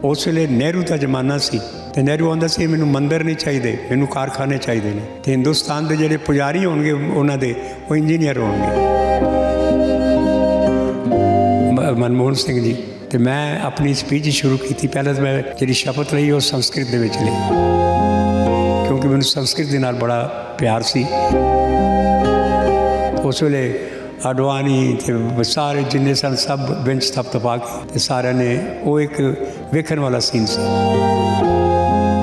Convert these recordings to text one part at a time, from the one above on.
उस वेले नेहरू का जमाना सी ते नेहरू आंदा सी मैनूं मंदिर नहीं चाहिए, मैनूं कारखाने चाहिए ने ते हिंदुस्तान के जिहड़े पुजारी होणगे उन्हां दे वो इंजीनियर होणगे। मनमोहन सिंह जी ते मैं अपनी स्पीच शुरू की, पहले तो मैं जिहड़ी शपथ लई वो संस्कृत दे विच लई, क्योंकि मैनूं संस्कृत दे नाल बड़ा प्यार सी। उस वेले अडवाणी ते सारे जिन्ने सन सब बेंच थपथपा के सारे ने वो एक वेखण वाला सीन सी।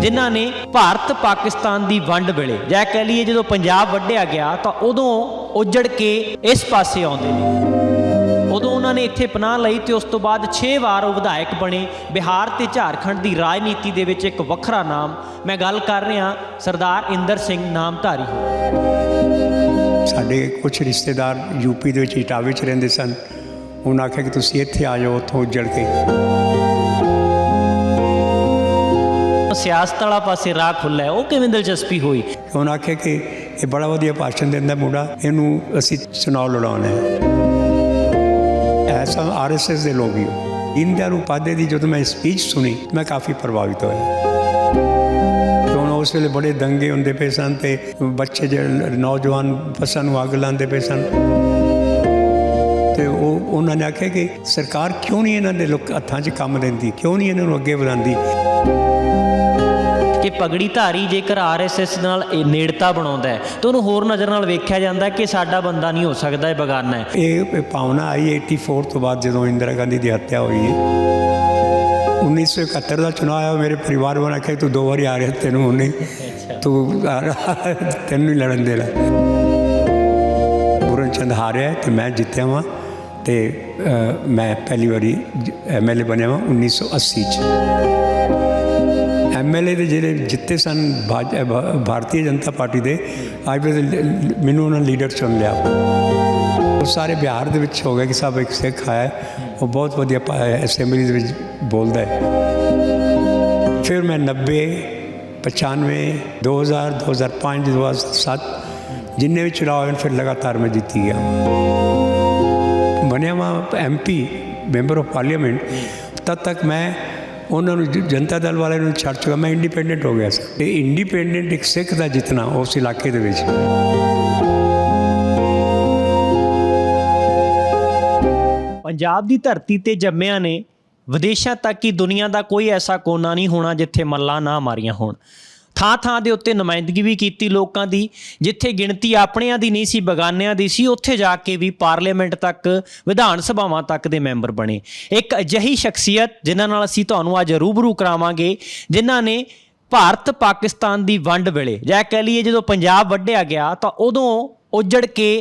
जिन्हां ने भारत पाकिस्तान की वंड वेले जां कह लीए जो पंजाब वड्ढिया गया तो उदों उजड़ के इस पासे आउंदे ने, उदों उन्होंने इत्थे पनाह लई ते उस तो बाद 6 वार वो विधायक बने। बिहार ते झारखंड की राजनीति दे विच एक वखरा नाम, मैं गल कर रहा सरदार इंदर सिंह नामधारी। साडे कुछ रिश्तेदार यूपी दे विच इटावे च रहिंदे सन, उन्होंने आख्या कि तुसीं इत्थे आ जाओ, उत्थों उजड़ के सियासत वाला पासे राह खुला है, वो किवें दिलचस्पी हुई? उन्होंने आख्या कि ये बड़ा वधिया भाषण दिंदा मुंडा, इनू असीं चुनाव लड़ाउणा है। ऐसा RSS के लोग ही हो। दीन दयाल उपाध्याय की जो मैं स्पीच सुनी मैं काफ़ी प्रभावित होया। उस वेले बड़े दंगे होंदे पे सन ते बच्चे जो नौजवान बसां नूं अग लांदे पे सन, तो उन्होंने आख्या कि सरकार क्यों नहीं इन्हां दे हत्थां 'च काम देंदी, क्यों नहीं इन्हां नूं अगे वधांदी कि पगड़ी धारी जेकर RSS नाल नेड़ता बनाउंदा है तो उन्होंने होर नज़र नाल वेख्या जांदा है कि साडा बंदा नहीं हो सकता, ये बगाना है। ये भावना आई 84 तो बाद जो इंदिरा गांधी की हत्या हुई है। 1971 का चुनाव आया, मेरे परिवार वाले आख्या तू 2 बारी आ रहा, तेनों होने तू तेन ही लड़न देना। पूरन चंद हारिया तो मैं जितया वहाँ, तो मैं पहली बारी MLA बनया वहाँ 1980 MLA के ਜਿਹੜੇ जिते सन भारतीय जनता पार्टी के, अज मैनू उन्होंने लीडर चुन लिया। वो सारे बिहार के हो गया कि सब एक सिख आया, वो बहुत वधिया असैम्बली बोलता है। फिर मैं 90, 95, 2000, 2005, 2007 जिन्ने भी चुनाव आए फिर लगातार मैं जीती गया। बनया वहाँ MP मैंबर ऑफ पार्लीमेंट, तब तक मैं उन्होंने जनता दल वाले छड़ चुका, मैं इंडिपेंडेंट हो गया। इंडिपेंडेंट एक सिख का जितना उस इलाके दे विच। पंजाब की धरती ते जम्मिया ने विदेशों तक की दुनिया का कोई ऐसा कोना नहीं होना जिथे मल्लां ना मारियां होण। ਥਾਂ ਥਾਂ ਦੇ ਉੱਤੇ ਨੁਮਾਇੰਦਗੀ ਵੀ ਕੀਤੀ ਲੋਕਾਂ ਦੀ, ਜਿੱਥੇ ਗਿਣਤੀ ਆਪਣਿਆਂ ਦੀ ਨਹੀਂ ਸੀ ਬਗਾਨਿਆਂ ਦੀ ਸੀ, ਉੱਥੇ ਜਾ ਕੇ ਵੀ ਪਾਰਲੀਮੈਂਟ ਤੱਕ, ਵਿਧਾਨ ਸਭਾਵਾਂ ਤੱਕ ਦੇ ਮੈਂਬਰ ਬਣੇ। ਇੱਕ ਅਜਿਹੀ ਸ਼ਖਸੀਅਤ ਜਿਨ੍ਹਾਂ ਨਾਲ ਅਸੀਂ ਤੁਹਾਨੂੰ ਅੱਜ ਰੂਬਰੂ ਕਰਾਵਾਂਗੇ, ਜਿਨ੍ਹਾਂ ਨੇ ਭਾਰਤ ਪਾਕਿਸਤਾਨ ਦੀ ਵੰਡ ਵੇਲੇ ਜਾਂ ਕਹਿ ਲਈਏ ਜਦੋਂ ਪੰਜਾਬ ਵੱਢਿਆ ਗਿਆ ਤਾਂ ਉਦੋਂ ਉਜੜ ਕੇ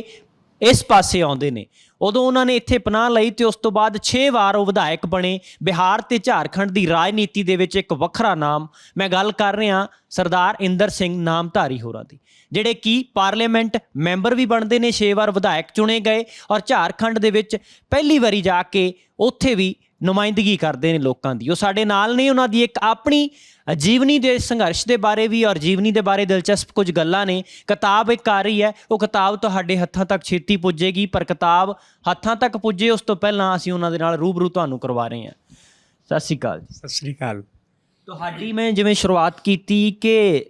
ਇਸ ਪਾਸੇ ਆਉਂਦੇ ਨੇ। ਉਦੋਂ ਉਹਨਾਂ ਨੇ ਇੱਥੇ ਪਨਾਹ ਲਈ ਤੇ ਉਸ ਤੋਂ ਬਾਅਦ 6 ਵਾਰ ਉਹ ਵਿਧਾਇਕ ਬਣੇ। ਬਿਹਾਰ ਤੇ ਝਾਰਖੰਡ ਦੀ ਰਾਜਨੀਤੀ ਦੇ ਵਿੱਚ ਇੱਕ ਵੱਖਰਾ ਨਾਮ, ਮੈਂ ਗੱਲ ਕਰ ਰਿਹਾ ਸਰਦਾਰ ਇੰਦਰ ਸਿੰਘ ਨਾਮਧਾਰੀ ਹੋਰਾਂ ਦੀ, ਜਿਹੜੇ ਕਿ ਪਾਰਲੀਮੈਂਟ ਮੈਂਬਰ ਵੀ ਬਣਦੇ ਨੇ, 6 ਵਾਰ ਵਿਧਾਇਕ ਚੁਣੇ ਗਏ ਔਰ ਝਾਰਖੰਡ ਦੇ ਵਿੱਚ ਪਹਿਲੀ ਵਾਰੀ ਜਾ ਕੇ ਉੱਥੇ ਵੀ ਨੁਮਾਇੰਦਗੀ ਕਰਦੇ ਨੇ ਲੋਕਾਂ ਦੀ। ਉਹ ਸਾਡੇ ਨਾਲ ਨੇ, ਉਹਨਾਂ ਦੀ ਇੱਕ ਆਪਣੀ ਜੀਵਨੀ ਦੇ ਸੰਘਰਸ਼ ਦੇ ਬਾਰੇ ਵੀ ਔਰ ਜੀਵਨੀ ਦੇ ਬਾਰੇ ਦਿਲਚਸਪ ਕੁਝ ਗੱਲਾਂ ਨੇ। ਕਿਤਾਬ ਇੱਕ ਆ ਰਹੀ ਹੈ, ਉਹ ਕਿਤਾਬ ਤੁਹਾਡੇ ਹੱਥਾਂ ਤੱਕ ਛੇਤੀ ਪੁੱਜੇਗੀ, ਪਰ ਕਿਤਾਬ ਹੱਥਾਂ ਤੱਕ ਪੁੱਜੇ ਉਸ ਤੋਂ ਪਹਿਲਾਂ ਅਸੀਂ ਉਹਨਾਂ ਦੇ ਨਾਲ ਰੂਬਰੂ ਤੁਹਾਨੂੰ ਕਰਵਾ ਰਹੇ ਹਾਂ। ਸਤਿ ਸ਼੍ਰੀ ਅਕਾਲ ਜੀ। ਸਤਿ ਸ਼੍ਰੀ ਅਕਾਲ। ਤੁਹਾਡੀ ਮੈਂ ਜਿਵੇਂ ਸ਼ੁਰੂਆਤ ਕੀਤੀ ਕਿ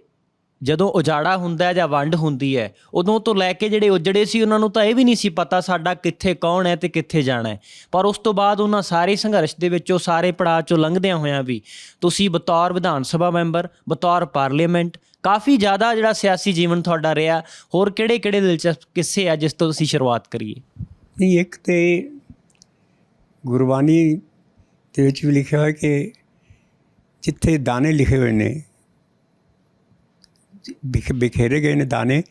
ਜਦੋਂ ਉਜਾੜਾ ਹੁੰਦਾ ਜਾਂ ਵੰਡ ਹੁੰਦੀ ਹੈ, ਉਦੋਂ ਤੋਂ ਲੈ ਕੇ ਜਿਹੜੇ ਉਜੜੇ ਸੀ ਉਹਨਾਂ ਨੂੰ ਤਾਂ ਇਹ ਵੀ ਨਹੀਂ ਸੀ ਪਤਾ ਸਾਡਾ ਕਿੱਥੇ ਕੌਣ ਹੈ ਅਤੇ ਕਿੱਥੇ ਜਾਣਾ ਹੈ, ਪਰ ਉਸ ਤੋਂ ਬਾਅਦ ਉਹਨਾਂ ਸਾਰੇ ਸੰਘਰਸ਼ ਦੇ ਵਿੱਚ, ਉਹ ਸਾਰੇ ਪੜਾਅ 'ਚੋਂ ਲੰਘਦਿਆਂ ਹੋਇਆਂ ਵੀ ਤੁਸੀਂ ਬਤੌਰ ਵਿਧਾਨ ਸਭਾ ਮੈਂਬਰ, ਬਤੌਰ ਪਾਰਲੀਮੈਂਟ ਕਾਫੀ ਜ਼ਿਆਦਾ ਜਿਹੜਾ ਸਿਆਸੀ ਜੀਵਨ ਤੁਹਾਡਾ ਰਿਹਾ। ਹੋਰ ਕਿਹੜੇ ਕਿਹੜੇ ਦਿਲਚਸਪ ਕਿੱਸੇ ਆ ਜਿਸ ਤੋਂ ਤੁਸੀਂ ਸ਼ੁਰੂਆਤ ਕਰੀਏ? ਨਹੀਂ, ਇੱਕ ਤਾਂ ਗੁਰਬਾਣੀ ਦੇ ਵਿੱਚ ਵੀ ਲਿਖਿਆ ਹੋਇਆ ਕਿ ਜਿੱਥੇ ਦਾਣੇ ਲਿਖੇ ਹੋਏ ਨੇ, ਬਿਖੇਰੇ ਗਏ ਨੇ ਦਾਣੇ,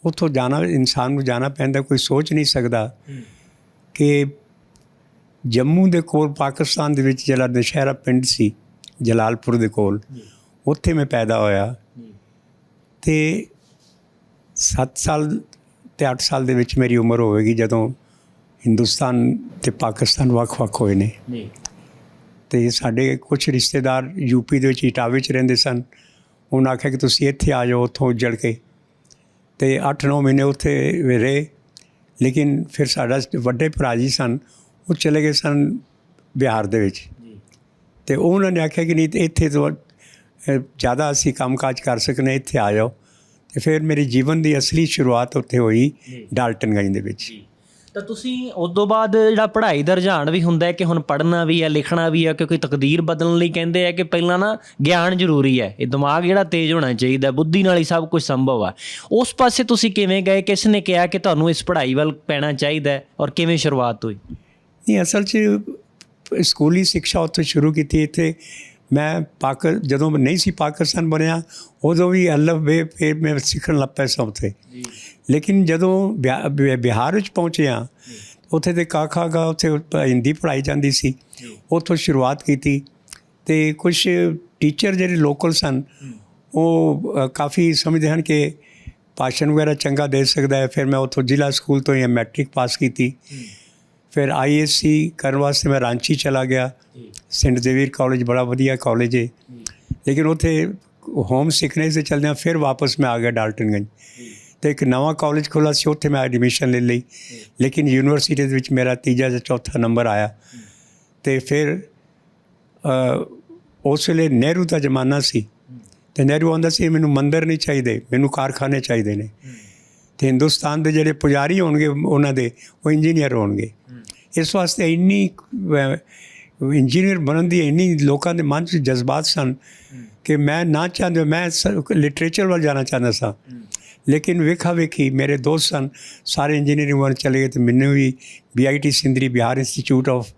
ਉੱਥੋਂ ਜਾਣਾ, ਇਨਸਾਨ ਨੂੰ ਜਾਣਾ ਪੈਂਦਾ। ਕੋਈ ਸੋਚ ਨਹੀਂ ਸਕਦਾ ਕਿ ਜੰਮੂ ਦੇ ਕੋਲ ਪਾਕਿਸਤਾਨ ਦੇ ਵਿੱਚ ਜਿਹੜਾ ਨਸ਼ਹਿਰਾ ਪਿੰਡ ਸੀ ਜਲਾਲਪੁਰ ਦੇ ਕੋਲ, ਉੱਥੇ ਮੈਂ ਪੈਦਾ ਹੋਇਆ ਅਤੇ 7 ਸਾਲ ਅਤੇ 8 ਸਾਲ ਦੇ ਵਿੱਚ ਮੇਰੀ ਉਮਰ ਹੋਵੇਗੀ ਜਦੋਂ ਹਿੰਦੁਸਤਾਨ ਅਤੇ ਪਾਕਿਸਤਾਨ ਵੱਖ-ਵੱਖ ਹੋਏ ਨੇ। ਅਤੇ ਸਾਡੇ ਕੁਛ ਰਿਸ਼ਤੇਦਾਰ ਯੂਪੀ ਦੇ ਵਿੱਚ ਇਟਾਵੇ 'ਚ ਰਹਿੰਦੇ ਸਨ। उन्हें आख्या कि तुसीं इत्थे आ जाओ, उत्थों उजड़ के, तो 8-9 महीने उत्थे रहे। लेकिन फिर साडा वड्डे भरा जी सन, वो चले गए सन बिहार दे विच। ਤੇ ਉਹਨਾਂ ਨੇ ਆਖਿਆ ਕਿ ਨਹੀਂ ਤੇ ਇੱਥੇ ਤੋਂ ਜ਼ਿਆਦਾ ਅਸੀਂ ਕੰਮਕਾਜ ਕਰ ਸਕਨੇ, ਇੱਥੇ ਆ ਜਾਓ। ਤੇ ਫਿਰ ਮੇਰੀ ਜੀਵਨ ਦੀ ਅਸਲੀ ਸ਼ੁਰੂਆਤ ਉੱਥੇ ਹੋਈ ਡਾਲਟਨਗੰਜ ਦੇ ਵਿੱਚ। ਤਾਂ ਤੁਸੀਂ ਉਸ ਤੋਂ ਬਾਅਦ ਜਿਹੜਾ ਪੜ੍ਹਾਈ ਦਾ ਰੁਝਾਨ ਵੀ ਹੁੰਦਾ ਹੈ ਕਿ ਹੁਣ ਪੜ੍ਹਨਾ ਵੀ ਹੈ, ਲਿਖਣਾ ਵੀ ਹੈ, ਕਿਉਂਕਿ ਤਕਦੀਰ ਬਦਲਣ ਲਈ ਕਹਿੰਦੇ ਆ ਕਿ ਪਹਿਲਾਂ ਨਾ ਗਿਆਨ ਜ਼ਰੂਰੀ ਹੈ, ਇਹ ਦਿਮਾਗ ਜਿਹੜਾ ਤੇਜ਼ ਹੋਣਾ ਚਾਹੀਦਾ, ਬੁੱਧੀ ਨਾਲ ਹੀ ਸਭ ਕੁਝ ਸੰਭਵ ਆ। ਉਸ ਪਾਸੇ ਤੁਸੀਂ ਕਿਵੇਂ ਗਏ? ਕਿਸ ਨੇ ਕਿਹਾ ਕਿ ਤੁਹਾਨੂੰ ਇਸ ਪੜ੍ਹਾਈ ਵੱਲ ਪੈਣਾ ਚਾਹੀਦਾ ਔਰ ਕਿਵੇਂ ਸ਼ੁਰੂਆਤ ਹੋਈ? ਨਹੀਂ, ਅਸਲ 'ਚ ਸਕੂਲੀ ਸਿੱਖਿਆ ਉੱਥੇ ਸ਼ੁਰੂ ਕੀਤੀ। ਇੱਥੇ ਮੈਂ ਜਦੋਂ ਨਹੀਂ ਸੀ ਪਾਕਿਸਤਾਨ ਬਣਿਆ ਉਦੋਂ ਵੀ ਅਲਫ ਬੇ ਫਿਰ ਮੈਂ ਸਿੱਖਣ ਲੱਗ ਪਿਆ ਸਾਂ ਉੱਥੇ। ਲੇਕਿਨ ਜਦੋਂ ਬਿਹਾਰ ਵਿੱਚ ਪਹੁੰਚਿਆ ਉੱਥੇ ਦੇ ਕਾਖਾਗਾ ਉੱਥੇ ਹਿੰਦੀ ਪੜ੍ਹਾਈ ਜਾਂਦੀ ਸੀ, ਉੱਥੋਂ ਸ਼ੁਰੂਆਤ ਕੀਤੀ। ਅਤੇ ਕੁਛ ਟੀਚਰ ਜਿਹੜੇ ਲੋਕਲ ਸਨ ਉਹ ਕਾਫੀ ਸਮਝਦੇ ਹਨ ਕਿ ਭਾਸ਼ਣ ਵਗੈਰਾ ਚੰਗਾ ਦੇ ਸਕਦਾ ਹੈ। ਫਿਰ ਮੈਂ ਉੱਥੋਂ ਜ਼ਿਲ੍ਹਾ ਸਕੂਲ ਤੋਂ ਹੀ ਮੈਟ੍ਰਿਕ ਪਾਸ ਕੀਤੀ। ਫਿਰ ISC ਕਰਨ ਵਾਸਤੇ ਮੈਂ ਰਾਂਚੀ ਚਲਾ ਗਿਆ। ਸੈਂਟ ਜ਼ੇਵੀਅਰ ਕਾਲਜ ਬੜਾ ਵਧੀਆ ਕਾਲਜ ਹੈ, ਲੇਕਿਨ ਉੱਥੇ ਹੋਮ ਸਿਕਨੈਸ ਦੇ ਚਲਦਿਆਂ ਫਿਰ ਵਾਪਸ ਮੈਂ ਆ ਗਿਆ ਡਾਲਟਨਗੰਜ। ਅਤੇ ਇੱਕ ਨਵਾਂ ਕਾਲਜ ਖੁੱਲ੍ਹਾ ਸੀ, ਉੱਥੇ ਮੈਂ ਐਡਮਿਸ਼ਨ ਲੈ ਲਈ। ਲੇਕਿਨ ਯੂਨੀਵਰਸਿਟੀ ਦੇ ਵਿੱਚ ਮੇਰਾ ਤੀਜਾ ਜਾਂ ਚੌਥਾ ਨੰਬਰ ਆਇਆ। ਅਤੇ ਫਿਰ ਉਸ ਵੇਲੇ ਨਹਿਰੂ ਦਾ ਜ਼ਮਾਨਾ ਸੀ ਅਤੇ ਨਹਿਰੂ ਆਉਂਦਾ ਸੀ ਮੈਨੂੰ ਮੰਦਰ ਨਹੀਂ ਚਾਹੀਦੇ, ਮੈਨੂੰ ਕਾਰਖਾਨੇ ਚਾਹੀਦੇ ਨੇ। ਅਤੇ ਹਿੰਦੁਸਤਾਨ ਦੇ ਜਿਹੜੇ ਪੁਜਾਰੀ ਹੋਣਗੇ ਉਹਨਾਂ ਦੇ ਉਹ ਇੰਜੀਨੀਅਰ ਹੋਣਗੇ। ਇਸ ਵਾਸਤੇ ਇੰਨੀ ਇੰਜੀਨੀਅਰ ਬਣਨ ਦੀ ਇੰਨੀ ਲੋਕਾਂ ਦੇ ਮਨ 'ਚ ਜਜ਼ਬਾਤ ਸਨ ਕਿ ਮੈਂ ਨਾ ਚਾਹੁੰਦਾ, ਮੈਂ ਲਿਟਰੇਚਰ ਵੱਲ ਜਾਣਾ ਚਾਹੁੰਦਾ ਸਾਂ। ਲੇਕਿਨ ਵੇਖਾ ਵੇਖੀ ਮੇਰੇ ਦੋਸਤ ਸਨ ਸਾਰੇ ਇੰਜੀਨੀਅਰਿੰਗ ਵੱਲ ਚਲੇ ਗਏ ਅਤੇ ਮੈਨੂੰ ਵੀ BIT Sindri, Bihar institute of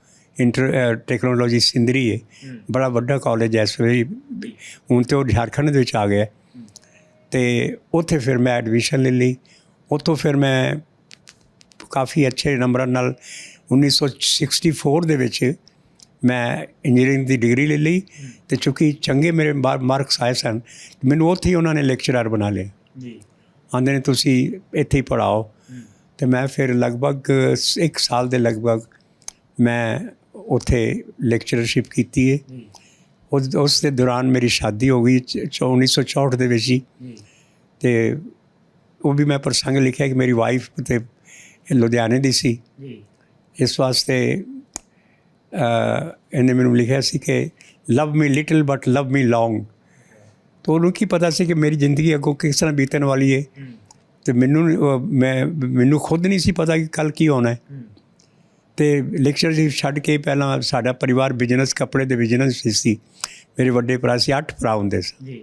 technology Sindri ਹੈ, ਬੜਾ ਵੱਡਾ ਕਾਲਜ ਹੈ ਇਸ ਵੇਲੇ। ਹੁਣ ਤਾਂ ਉਹ ਝਾਰਖੰਡ ਦੇ ਵਿੱਚ ਆ ਗਿਆ। ਅਤੇ ਉੱਥੇ ਫਿਰ ਮੈਂ ਐਡਮਿਸ਼ਨ ਲੈ ਲਈ। ਉੱਥੋਂ ਫਿਰ ਮੈਂ ਕਾਫੀ ਅੱਛੇ ਨੰਬਰਾਂ ਨਾਲ 1964 ਦੇ ਵਿੱਚ ਮੈਂ ਇੰਜੀਨੀਅਰਿੰਗ ਦੀ ਡਿਗਰੀ ਲੈ ਲਈ। ਅਤੇ ਚੂँਕਿ ਚੰਗੇ ਮੇਰੇ ਮਾਰਕਸ ਆਏ ਸਨ, ਮੈਨੂੰ ਉੱਥੇ ਹੀ ਉਹਨਾਂ ਨੇ ਲੈਕਚਰਰ ਬਣਾ ਲਿਆ। ਆਉਂਦੇ ਨੇ ਤੁਸੀਂ ਇੱਥੇ ਹੀ ਪੜ੍ਹਾਓ। ਅਤੇ ਮੈਂ ਫਿਰ ਲਗਭਗ 1 ਸਾਲ ਦੇ ਲਗਭਗ ਮੈਂ ਉੱਥੇ ਲੈਕਚਰਰਸ਼ਿਪ ਕੀਤੀ ਹੈ। ਉਸ ਦੇ ਦੌਰਾਨ ਮੇਰੀ ਸ਼ਾਦੀ ਹੋ ਗਈ 1964 ਦੇ ਵਿੱਚ ਹੀ। ਅਤੇ ਉਹ ਵੀ ਮੈਂ ਪ੍ਰਸੰਗ ਲਿਖਿਆ ਕਿ ਮੇਰੀ ਵਾਈਫ ਅਤੇ ਲੁਧਿਆਣੇ ਦੀ ਸੀ। ਇਸ ਵਾਸਤੇ ਇਹਨੇ ਮੈਨੂੰ ਲਿਖਿਆ ਸੀ ਕਿ ਲਵ ਮੀ ਲਿਟਲ ਬਟ ਲਵ ਮੀ ਲੌਂਗ। ਤਾਂ ਉਹਨੂੰ ਕੀ ਪਤਾ ਸੀ ਕਿ ਮੇਰੀ ਜ਼ਿੰਦਗੀ ਅੱਗੋਂ ਕਿਸ ਤਰ੍ਹਾਂ ਬੀਤਣ ਵਾਲੀ ਹੈ। ਅਤੇ ਮੈਨੂੰ ਖੁਦ ਨਹੀਂ ਸੀ ਪਤਾ ਕਿ ਕੱਲ੍ਹ ਕੀ ਹੋਣਾ ਹੈ। ਅਤੇ ਲੈਕਚਰਸ਼ਿਪ ਛੱਡ ਕੇ ਪਹਿਲਾਂ ਸਾਡਾ ਪਰਿਵਾਰ ਬਿਜ਼ਨਸ, ਕੱਪੜੇ ਦੇ ਬਿਜ਼ਨਸ ਸੀ। ਮੇਰੇ ਵੱਡੇ ਭਰਾ ਸੀ, 8 ਭਰਾ ਹੁੰਦੇ ਸਨ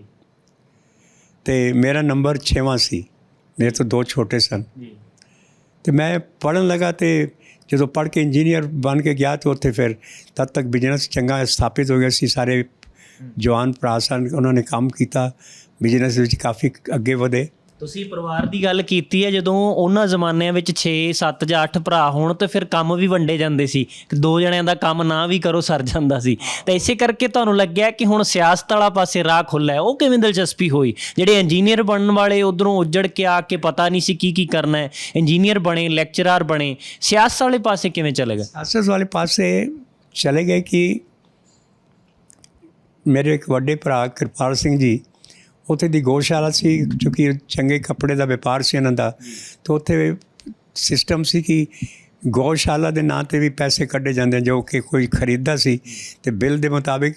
ਅਤੇ ਮੇਰਾ ਨੰਬਰ 6ਵਾਂ ਸੀ, ਮੇਰੇ ਤੋਂ 2 ਛੋਟੇ ਸਨ। ਅਤੇ ਮੈਂ ਪੜ੍ਹਨ ਲੱਗਾ ਅਤੇ ਜਦੋਂ ਪੜ੍ਹ ਕੇ ਇੰਜੀਨੀਅਰ ਬਣ ਕੇ ਗਿਆ ਤਾਂ ਉੱਥੇ ਫਿਰ ਤਦ ਤੱਕ ਬਿਜ਼ਨਸ ਚੰਗਾ ਸਥਾਪਿਤ ਹੋ ਗਿਆ ਸੀ। ਸਾਰੇ ਜਵਾਨ ਭਰਾ ਸਨ, ਉਹਨਾਂ ਨੇ ਕੰਮ ਕੀਤਾ ਬਿਜ਼ਨਸ ਵਿੱਚ, ਕਾਫੀ ਅੱਗੇ ਵਧੇ। ਤੁਸੀਂ ਪਰਿਵਾਰ ਦੀ ਗੱਲ ਕੀਤੀ ਹੈ, ਜਦੋਂ ਉਹਨਾਂ ਜ਼ਮਾਨਿਆਂ ਵਿੱਚ 6, 7 ਜਾਂ 8 ਭਰਾ ਹੋਣ ਤਾਂ ਫਿਰ ਕੰਮ ਵੀ ਵੰਡੇ ਜਾਂਦੇ ਸੀ ਕਿ 2 ਜਣਿਆਂ ਦਾ ਕੰਮ ਨਾ ਵੀ ਕਰੋ ਸਰ ਜਾਂਦਾ ਸੀ। ਤਾਂ ਇਸੇ ਕਰਕੇ ਤੁਹਾਨੂੰ ਲੱਗਿਆ ਕਿ ਹੁਣ ਸਿਆਸਤ ਵਾਲਾ ਪਾਸੇ ਰਾਹ ਖੁੱਲ੍ਹਾ ਹੈ। ਉਹ ਕਿਵੇਂ ਦਿਲਚਸਪੀ ਹੋਈ? ਜਿਹੜੇ ਇੰਜੀਨੀਅਰ ਬਣਨ ਵਾਲੇ ਉੱਧਰੋਂ ਉੱਜੜ ਕੇ ਆ ਕੇ ਪਤਾ ਨਹੀਂ ਸੀ ਕੀ ਕਰਨਾ ਹੈ, ਇੰਜੀਨੀਅਰ ਬਣੇ, ਲੈਕਚਰਰ ਬਣੇ, ਸਿਆਸਤ ਵਾਲੇ ਪਾਸੇ ਕਿਵੇਂ ਚਲੇ ਗਏ? ਸਿਆਸਤ ਵਾਲੇ ਪਾਸੇ ਚਲੇ ਗਏ ਕਿ ਮੇਰੇ ਇੱਕ ਵੱਡੇ ਭਰਾ ਕਿਰਪਾਲ ਸਿੰਘ ਜੀ, ਉੱਥੇ ਦੀ ਗੋਸ਼ਾਲਾ ਸੀ, ਕਿਉਂਕਿ ਚੰਗੇ ਕੱਪੜੇ ਦਾ ਵਪਾਰ ਸੀ ਇਹਨਾਂ ਦਾ। ਤਾਂ ਉੱਥੇ ਸਿਸਟਮ ਸੀ ਕਿ ਗੋਸ਼ਾਲਾ ਦੇ ਨਾਂ 'ਤੇ ਵੀ ਪੈਸੇ ਕੱਢੇ ਜਾਂਦੇ, ਜੋ ਕਿ ਕੋਈ ਖਰੀਦਦਾ ਸੀ ਅਤੇ ਬਿੱਲ ਦੇ ਮੁਤਾਬਿਕ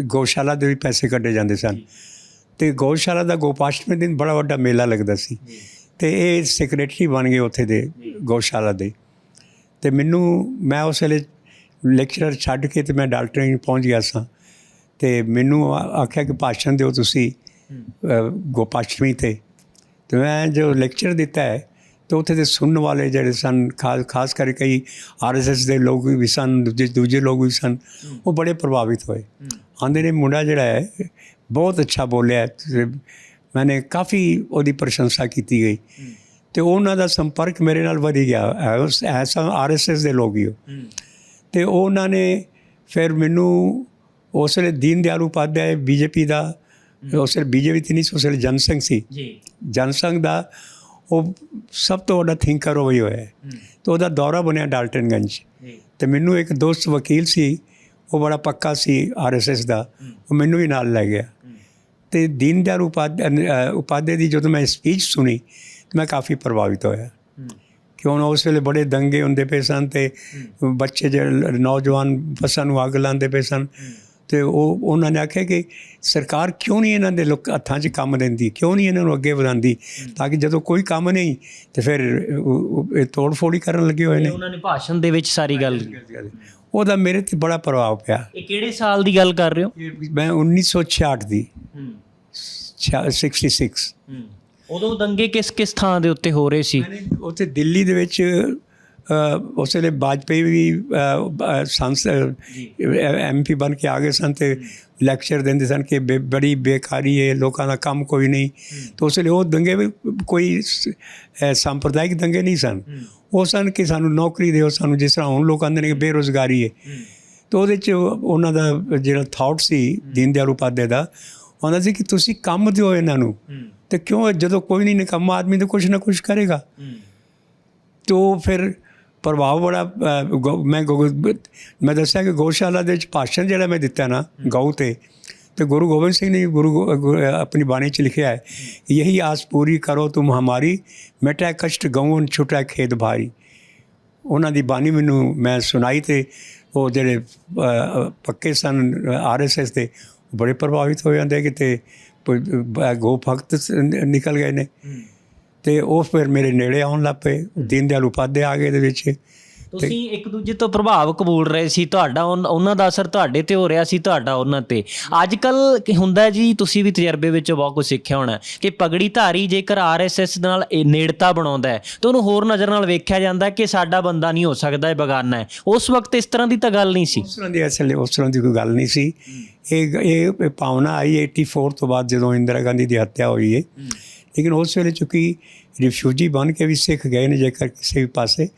ਗੋਸ਼ਾਲਾ ਦੇ ਵੀ ਪੈਸੇ ਕੱਢੇ ਜਾਂਦੇ ਸਨ। ਅਤੇ ਗੋਸ਼ਾਲਾ ਦਾ ਗੋਪਾਸ਼ਟਮੀ ਦਿਨ ਬੜਾ ਵੱਡਾ ਮੇਲਾ ਲੱਗਦਾ ਸੀ ਅਤੇ ਇਹ ਸੈਕਰਟਰੀ ਬਣ ਗਏ ਉੱਥੇ ਦੇ ਗੋਸ਼ਾਲਾ ਦੇ। ਅਤੇ ਮੈਂ ਉਸ ਵੇਲੇ ਲੈਕਚਰਰ ਛੱਡ ਕੇ ਅਤੇ ਮੈਂ ਡਾਕਟਰੀ ਪਹੁੰਚ ਗਿਆ ਸਾਂ। ਅਤੇ ਮੈਨੂੰ ਆਖਿਆ ਕਿ ਭਾਸ਼ਣ ਦਿਓ ਤੁਸੀਂ ਗੋਪਾਸ਼ਟਮੀ 'ਤੇ। ਅਤੇ ਮੈਂ ਜੋ ਲੈਕਚਰ ਦਿੱਤਾ ਹੈ ਤਾਂ ਉੱਥੇ ਦੇ ਸੁਣਨ ਵਾਲੇ ਜਿਹੜੇ ਸਨ, ਖਾਸ ਕਰਕੇ ਕਈ RSS ਦੇ ਲੋਕ ਵੀ ਸਨ, ਦੂਜੇ ਲੋਕ ਵੀ ਸਨ, ਉਹ ਬੜੇ ਪ੍ਰਭਾਵਿਤ ਹੋਏ। ਆਂਦੇ ਨੇ ਮੁੰਡਾ ਜਿਹੜਾ ਹੈ ਬਹੁਤ ਅੱਛਾ ਬੋਲਿਆ। ਮੈਨੇ ਕਾਫੀ ਉਹਦੀ ਪ੍ਰਸ਼ੰਸਾ ਕੀਤੀ ਗਈ ਅਤੇ ਉਹਨਾਂ ਦਾ ਸੰਪਰਕ ਮੇਰੇ ਨਾਲ ਵਧੀ ਗਿਆ। ਐਸਾ RSS ਦੇ ਲੋਕ ਹੀ ਹੋ। ਅਤੇ ਉਹਨਾਂ ਨੇ ਫਿਰ ਮੈਨੂੰ ਉਸ ਵੇਲੇ ਦੀਨ ਦਿਆਲ ਉਪਾਧਿਆਏ BJP ਦਾ, ਉਸ ਵੇਲੇ BJP ਤੇ ਨਹੀਂ ਸੀ, ਉਸ ਵੇਲੇ ਜਨਸੰਘ ਸੀ, ਜਨਸੰਘ ਦਾ ਉਹ ਸਭ ਤੋਂ ਵੱਡਾ ਥਿੰਕਰ ਉਹ ਹੀ ਹੋਇਆ। ਅਤੇ ਉਹਦਾ ਦੌਰਾ ਬਣਿਆ ਡਾਲਟਨਗੰਜ। ਅਤੇ ਮੈਨੂੰ ਇੱਕ ਦੋਸਤ ਵਕੀਲ ਸੀ, ਉਹ ਬੜਾ ਪੱਕਾ ਸੀ RSS ਦਾ, ਉਹ ਮੈਨੂੰ ਵੀ ਨਾਲ ਲੈ ਗਿਆ। ਅਤੇ ਦੀਨ ਦਿਆਲ ਉਪਾਧਿਆਏ ਦੀ ਜਦੋਂ ਮੈਂ ਸਪੀਚ ਸੁਣੀ ਤਾਂ ਮੈਂ ਕਾਫੀ ਪ੍ਰਭਾਵਿਤ ਹੋਇਆ ਕਿ ਹੁਣ ਉਸ ਵੇਲੇ ਬੜੇ ਦੰਗੇ ਹੁੰਦੇ ਪਏ ਸਨ ਅਤੇ ਬੱਚੇ ਜਿਹੜੇ ਨੌਜਵਾਨ ਬੱਸਾਂ ਨੂੰ ਅੱਗ ਲਾਉਂਦੇ ਪਏ ਸਨ। ਅਤੇ ਉਹਨਾਂ ਨੇ ਆਖਿਆ ਕਿ ਸਰਕਾਰ ਕਿਉਂ ਨਹੀਂ ਇਹਨਾਂ ਦੇ ਹੱਥਾਂ 'ਚ ਕੰਮ ਦਿੰਦੀ, ਕਿਉਂ ਨਹੀਂ ਇਹਨਾਂ ਨੂੰ ਅੱਗੇ ਵਧਾਉਂਦੀ, ਤਾਂ ਕਿ ਜਦੋਂ ਕੋਈ ਕੰਮ ਨਹੀਂ ਤਾਂ ਫਿਰ ਇਹ ਤੋੜ ਫੋੜ ਹੀ ਕਰਨ ਲੱਗੇ ਹੋਏ ਨੇ। ਉਹਨਾਂ ਨੇ ਭਾਸ਼ਣ ਦੇ ਵਿੱਚ ਸਾਰੀ ਗੱਲ, ਉਹਦਾ ਮੇਰੇ 'ਤੇ ਬੜਾ ਪ੍ਰਭਾਵ ਪਿਆ। ਇਹ ਕਿਹੜੇ ਸਾਲ ਦੀ ਗੱਲ ਕਰ ਰਹੇ ਹੋ? ਮੈਂ 1966 ਦੀ 66। ਉਦੋਂ ਦੰਗੇ ਕਿਸ ਕਿਸ ਥਾਂ ਦੇ ਉੱਤੇ ਹੋ ਰਹੇ ਸੀ? ਉੱਥੇ ਦਿੱਲੀ ਦੇ ਵਿੱਚ ਉਸ ਵੇਲੇ ਵਾਜਪੇਈ ਵੀ MP ਬਣ ਕੇ ਆ ਗਏ ਸਨ ਅਤੇ ਲੈਕਚਰ ਦਿੰਦੇ ਸਨ ਕਿ ਬੜੀ ਬੇਕਾਰੀ ਹੈ, ਲੋਕਾਂ ਦਾ ਕੰਮ ਕੋਈ ਨਹੀਂ। ਤਾਂ ਉਸ ਵੇਲੇ ਉਹ ਦੰਗੇ ਵੀ ਕੋਈ ਸੰਪਰਦਾਇਕ ਦੰਗੇ ਨਹੀਂ ਸਨ, ਉਹ ਸਨ ਕਿ ਸਾਨੂੰ ਨੌਕਰੀ ਦਿਓ, ਸਾਨੂੰ ਜਿਸ ਤਰ੍ਹਾਂ ਹੁਣ ਲੋਕ ਕਹਿੰਦੇ ਨੇ ਕਿ ਬੇਰੁਜ਼ਗਾਰੀ ਹੈ। ਤਾਂ ਉਹਦੇ 'ਚ ਉਹਨਾਂ ਦਾ ਜਿਹੜਾ ਥਾਟ ਸੀ ਦੀਨ ਦਿਆਲ ਉਪਾਧਿਆਏ ਦਾ, ਉਹਨਾਂ ਸੀ ਕਿ ਤੁਸੀਂ ਕੰਮ ਦਿਓ ਇਹਨਾਂ ਨੂੰ, ਅਤੇ ਕਿਉਂ ਜਦੋਂ ਕੋਈ ਨਹੀਂ ਨਿਕੰਮਾ ਆਦਮੀ ਤਾਂ ਕੁਛ ਨਾ ਕੁਛ ਕਰੇਗਾ। ਤੋ ਫਿਰ ਪ੍ਰਭਾਵ ਬੜਾ ਮੈਂ ਦੱਸਿਆ ਕਿ ਗਊਸ਼ਾਲਾ ਦੇ ਵਿੱਚ ਭਾਸ਼ਣ ਜਿਹੜਾ ਮੈਂ ਦਿੱਤਾ ਨਾ ਗਊ 'ਤੇ ਗੁਰੂ ਗੋਬਿੰਦ ਸਿੰਘ ਨੇ ਆਪਣੀ ਬਾਣੀ 'ਚ ਲਿਖਿਆ ਹੈ, ਯਹੀ ਆਸ ਪੂਰੀ ਕਰੋ ਤੁਮ ਹਮਾਰੀ, ਮਿਟੈ ਕਸ਼ਟ ਗਊਨ ਛੁਟੈ ਖੇਦ ਭਾਰੀ। ਉਹਨਾਂ ਦੀ ਬਾਣੀ ਮੈਨੂੰ ਮੈਂ ਸੁਣਾਈ ਅਤੇ ਉਹ ਜਿਹੜੇ ਪੱਕੇ ਸਨ RSS ਦੇ ਬੜੇ ਪ੍ਰਭਾਵਿਤ ਹੋ ਜਾਂਦੇ ਕਿਤੇ ਗੋ ਭਗਤ ਨਿਕਲ ਗਏ ਨੇ। ਅਤੇ ਉਹ ਫਿਰ ਮੇਰੇ ਨੇੜੇ ਆਉਣ ਲੱਗ ਪਏ, ਦੀਨ ਦਿਆਲ ਉਪਾਧਿਆਏ ਆ ਗਏ ਇਹਦੇ ਵਿੱਚ। ਤੁਸੀਂ ਇੱਕ ਦੂਜੇ ਤੋਂ ਪ੍ਰਭਾਵ ਕਬੂਲ ਰਹੇ ਸੀ, ਤੁਹਾਡਾ ਉਹਨਾਂ ਦਾ ਅਸਰ ਤੁਹਾਡੇ 'ਤੇ ਹੋ ਰਿਹਾ ਸੀ, ਤੁਹਾਡਾ ਉਹਨਾਂ 'ਤੇ। ਅੱਜ ਕੱਲ੍ਹ ਹੁੰਦਾ ਜੀ, ਤੁਸੀਂ ਵੀ ਤਜਰਬੇ ਵਿੱਚੋਂ ਬਹੁਤ ਕੁਝ ਸਿੱਖਿਆ ਹੋਣਾ ਕਿ ਪਗੜੀ ਧਾਰੀ ਜੇਕਰ RSS ਨਾਲ ਨੇੜਤਾ ਬਣਾਉਂਦਾ ਹੈ ਤਾਂ ਉਹਨੂੰ ਹੋਰ ਨਜ਼ਰ ਨਾਲ ਵੇਖਿਆ ਜਾਂਦਾ ਕਿ ਸਾਡਾ ਬੰਦਾ ਨਹੀਂ ਹੋ ਸਕਦਾ, ਇਹ ਬੇਗਾਨਾ ਹੈ। ਉਸ ਵਕਤ ਇਸ ਤਰ੍ਹਾਂ ਦੀ ਤਾਂ ਗੱਲ ਨਹੀਂ ਸੀ। ਉਸ ਤਰ੍ਹਾਂ ਦੀ ਕੋਈ ਗੱਲ ਨਹੀਂ ਸੀ। ਇਹ ਭਾਵਨਾ ਆਈ 84 ਤੋਂ ਬਾਅਦ ਜਦੋਂ ਇੰਦਰਾ ਗਾਂਧੀ ਦੀ ਹੱਤਿਆ ਹੋਈ ਹੈ। ਲੇਕਿਨ ਉਸ ਵੇਲੇ ਚੂੰਕਿ ਰਿਫਿਊਜੀ ਬਣ ਕੇ ਵੀ ਸਿੱਖ ਗਏ ਨੇ ਜੇਕਰ ਕਿਸੇ ਵੀ ਪਾਸੇ,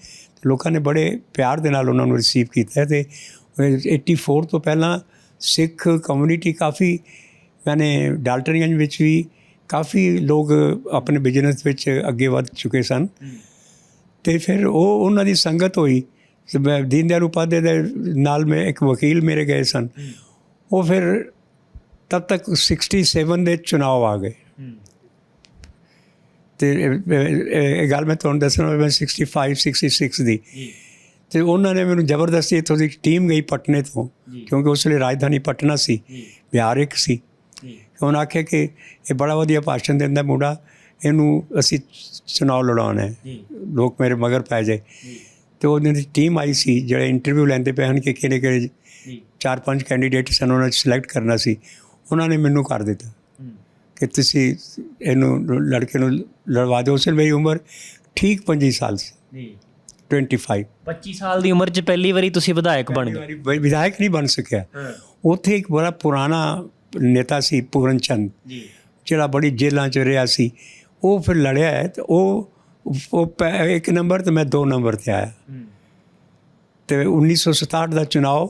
ਲੋਕਾਂ ਨੇ ਬੜੇ ਪਿਆਰ ਦੇ ਨਾਲ ਉਹਨਾਂ ਨੂੰ ਰਿਸੀਵ ਕੀਤਾ। ਅਤੇ 84 ਤੋਂ ਪਹਿਲਾਂ ਸਿੱਖ ਕਮਿਊਨਿਟੀ ਕਾਫੀ, ਮੈਨੇ ਡਾਲਟਨਗੰਜ ਵਿੱਚ ਵੀ ਕਾਫੀ ਲੋਕ ਆਪਣੇ ਬਿਜ਼ਨਸ ਵਿੱਚ ਅੱਗੇ ਵੱਧ ਚੁੱਕੇ ਸਨ। ਅਤੇ ਫਿਰ ਉਹਨਾਂ ਦੀ ਸੰਗਤ ਹੋਈ। ਦੀਨ ਦਿਆਲ ਉਪਾਧਿਆਏ ਦੇ ਨਾਲ ਮੈਂ ਇੱਕ ਵਕੀਲ ਮੇਰੇ ਗਏ ਸਨ। ਉਹ ਫਿਰ ਤਦ ਤੱਕ 67 ਦੇ ਚੁਣਾਵ ਆ ਗਏ। ਅਤੇ ਇਹ ਗੱਲ ਮੈਂ ਤੁਹਾਨੂੰ ਦੱਸਣਾ, ਮੈਂ 66 ਦੀ। ਅਤੇ ਉਹਨਾਂ ਨੇ ਮੈਨੂੰ ਜ਼ਬਰਦਸਤੀ ਇੱਥੋਂ ਦੀ ਟੀਮ ਗਈ ਪਟਨੇ ਤੋਂ, ਕਿਉਂਕਿ ਉਸ ਵੇਲੇ ਰਾਜਧਾਨੀ ਪਟਨਾ ਸੀ, ਬਿਹਾਰ ਇੱਕ ਸੀ। ਉਹਨਾਂ ਆਖਿਆ ਕਿ ਇਹ ਬੜਾ ਵਧੀਆ ਭਾਸ਼ਣ ਦਿੰਦਾ ਮੁੰਡਾ, ਇਹਨੂੰ ਅਸੀਂ ਚੁਣਾਵ ਲੜਾਉਣਾ ਹੈ, ਲੋਕ ਮੇਰੇ ਮਗਰ ਪੈ ਜਾਏ। ਅਤੇ ਉਹਨਾਂ ਦੀ ਟੀਮ ਆਈ ਸੀ ਜਿਹੜੇ ਇੰਟਰਵਿਊ ਲੈਂਦੇ ਪਏ ਹਨ ਕਿ ਕਿਹੜੇ 4-5 ਕੈਂਡੀਡੇਟ ਸਨ, ਉਹਨਾਂ ਨੂੰ ਸਿਲੈਕਟ ਕਰਨਾ ਸੀ। ਉਹਨਾਂ ਨੇ ਮੈਨੂੰ ਕਰ ਦਿੱਤਾ ਕਿ ਤੁਸੀਂ ਇਹਨੂੰ ਲੜਕੇ ਨੂੰ ਲੜਵਾ ਦਿਓ। ਉਸ ਵੇਲੇ ਮੇਰੀ ਉਮਰ ਠੀਕ 25 ਸਾਲ ਸੀ, 25 ਸਾਲ ਦੀ ਉਮਰ 'ਚ ਪਹਿਲੀ ਵਾਰੀ ਤੁਸੀਂ ਵਿਧਾਇਕ ਬਣ ਗਏ। ਵਿਧਾਇਕ ਨਹੀਂ ਬਣ ਸਕਿਆ। ਉੱਥੇ ਇੱਕ ਬੜਾ ਪੁਰਾਣਾ ਨੇਤਾ ਸੀ ਪੂਰਨ ਚੰਦ, ਜਿਹੜਾ ਬੜੀ ਜੇਲ੍ਹਾਂ 'ਚ ਰਿਹਾ ਸੀ। ਉਹ ਫਿਰ ਲੜਿਆ ਹੈ ਅਤੇ ਉਹ 1 ਨੰਬਰ ਅਤੇ ਮੈਂ 2 ਨੰਬਰ 'ਤੇ ਆਇਆ। ਅਤੇ 1967 ਦਾ ਚੁਣਾਵ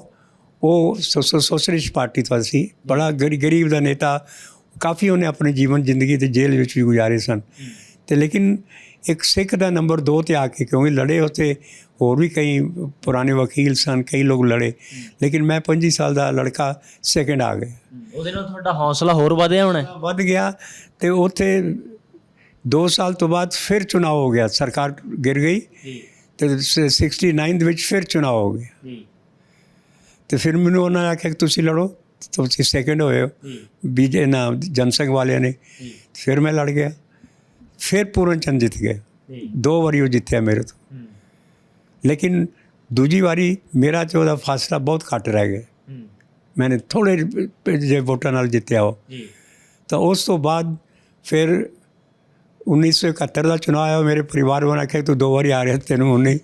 ਉਹ ਸੋਸ਼ਲਿਸਟ ਪਾਰਟੀ ਤੋਂ ਸੀ। ਬੜਾ ਗਰੀਬ ਦਾ ਨੇਤਾ, ਕਾਫੀ ਉਹਨੇ ਆਪਣੇ ਜੀਵਨ ਜ਼ਿੰਦਗੀ ਅਤੇ ਜੇਲ੍ਹ ਵਿੱਚ ਵੀ ਗੁਜ਼ਾਰੇ ਸਨ। ਅਤੇ ਲੇਕਿਨ ਇੱਕ ਸਿੱਖ ਦਾ ਨੰਬਰ 2 'ਤੇ ਆ ਕੇ, ਕਿਉਂਕਿ ਲੜੇ ਉੱਥੇ ਹੋਰ ਵੀ ਕਈ ਪੁਰਾਣੇ ਵਕੀਲ ਸਨ, ਕਈ ਲੋਕ ਲੜੇ, ਲੇਕਿਨ ਮੈਂ 25 ਸਾਲ ਦਾ ਲੜਕਾ ਸੈਕਿੰਡ ਆ ਗਿਆ। ਉਹਦੇ ਨਾਲ ਤੁਹਾਡਾ ਹੌਸਲਾ ਹੋਰ ਵਧਿਆ ਹੋਣਾ? ਵੱਧ ਗਿਆ। ਅਤੇ ਉੱਥੇ 2 ਸਾਲ ਤੋਂ ਬਾਅਦ ਫਿਰ ਚੁਣਾਵ ਹੋ ਗਿਆ, ਸਰਕਾਰ ਗਿਰ ਗਈ ਅਤੇ 69 ਦੇ ਵਿੱਚ ਫਿਰ ਚੁਣਾਵ ਹੋ ਗਿਆ। ਅਤੇ ਫਿਰ ਮੈਨੂੰ ਉਹਨਾਂ ਨੇ ਆਖਿਆ ਕਿ ਤੁਸੀਂ ਲੜੋ, ਤੁਸੀਂ ਸੈਕਿੰਡ ਹੋਏ ਹੋ ਜਨਸੰਘ ਵਾਲਿਆਂ ਨੇ। ਫਿਰ ਮੈਂ ਲੜ ਗਿਆ, ਫਿਰ ਪੂਰਨ ਚੰਦ ਜਿੱਤ ਗਿਆ। 2 ਵਾਰੀ ਉਹ ਜਿੱਤਿਆ ਮੇਰੇ ਤੋਂ। ਲੇਕਿਨ ਦੂਜੀ ਵਾਰੀ ਮੇਰਾ 'ਚ ਉਹਦਾ ਫਾਸਲਾ ਬਹੁਤ ਘੱਟ ਰਹਿ ਗਿਆ। ਮੈਨੇ ਥੋੜ੍ਹੇ ਜਿਹੇ ਵੋਟਾਂ ਨਾਲ ਜਿੱਤਿਆ ਉਹ। ਤਾਂ ਉਸ ਤੋਂ ਬਾਅਦ ਫਿਰ 1971 ਦਾ ਚੁਣਾਵ ਆਇਆ। ਮੇਰੇ ਪਰਿਵਾਰ ਵਾਲਿਆਂ ਨੇ ਆਖਿਆ ਤੂੰ 2 ਵਾਰੀ ਆ ਰਿਹਾ, ਤੈਨੂੰ ਹੁਣ ਨਹੀਂ,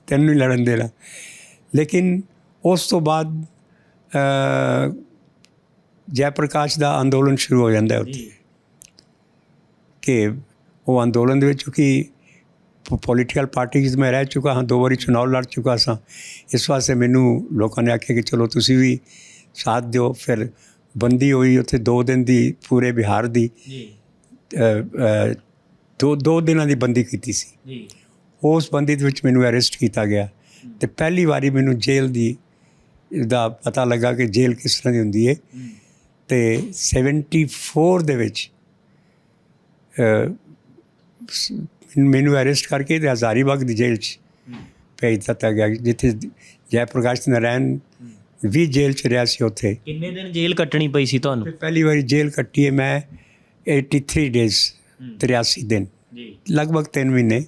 ਤੈਨੂੰ ਨਹੀਂ ਲੜਨ ਦੇਣਾ। ਲੇਕਿਨ ਉਸ ਤੋਂ ਬਾਅਦ ਜੈ ਪ੍ਰਕਾਸ਼ ਦਾ ਅੰਦੋਲਨ ਸ਼ੁਰੂ ਹੋ ਜਾਂਦਾ ਉੱਥੇ, ਕਿ ਉਹ ਅੰਦੋਲਨ ਦੇ ਵਿੱਚ ਕਿਉਂਕਿ ਪੋਲੀਟੀਕਲ ਪਾਰਟੀ 'ਚ ਮੈਂ ਰਹਿ ਚੁੱਕਾ ਹਾਂ, 2 ਵਾਰੀ ਚੁਣਾਵ ਲੜ ਚੁੱਕਾ ਸਾਂ। ਇਸ ਵਾਸਤੇ ਮੈਨੂੰ ਲੋਕਾਂ ਨੇ ਆਖਿਆ ਕਿ ਚਲੋ ਤੁਸੀਂ ਵੀ ਸਾਥ ਦਿਓ। ਫਿਰ ਬੰਦੀ ਹੋਈ ਉੱਥੇ 2 ਦਿਨ ਦੀ, ਪੂਰੇ ਬਿਹਾਰ ਦੀ 2 ਦਿਨਾਂ ਦੀ ਬੰਦੀ ਕੀਤੀ ਸੀ। ਉਸ ਬੰਦੀ ਦੇ ਵਿੱਚ ਮੈਨੂੰ ਅਰੈਸਟ ਕੀਤਾ ਗਿਆ ਅਤੇ ਪਹਿਲੀ ਵਾਰੀ ਮੈਨੂੰ ਜੇਲ੍ਹ ਦਾ ਪਤਾ ਲੱਗਾ ਕਿ ਜੇਲ੍ਹ ਕਿਸ ਤਰ੍ਹਾਂ ਦੀ ਹੁੰਦੀ ਹੈ। ਅਤੇ 74 ਦੇ ਵਿੱਚ ਮੈਨੂੰ ਅਰੈਸਟ ਕਰਕੇ ਤੇ ਹਜ਼ਾਰੀਬਾਗ ਦੀ ਜੇਲ੍ਹ 'ਚ ਭੇਜ ਦਿੱਤਾ ਗਿਆ, ਜਿੱਥੇ ਜੈ ਪ੍ਰਕਾਸ਼ ਨਾਰਾਇਣ ਵੀ ਜੇਲ੍ਹ 'ਚ ਰਿਹਾ ਸੀ ਉੱਥੇ। ਕਿੰਨੇ ਦਿਨ ਜੇਲ੍ਹ ਕੱਟਣੀ ਪਈ ਸੀ ਤੁਹਾਨੂੰ? ਪਹਿਲੀ ਵਾਰੀ ਜੇਲ੍ਹ ਕੱਟੀ ਹੈ ਮੈਂ 83 ਡੇਜ਼ 83 ਦਿਨ, ਲਗਭਗ 3 ਮਹੀਨੇ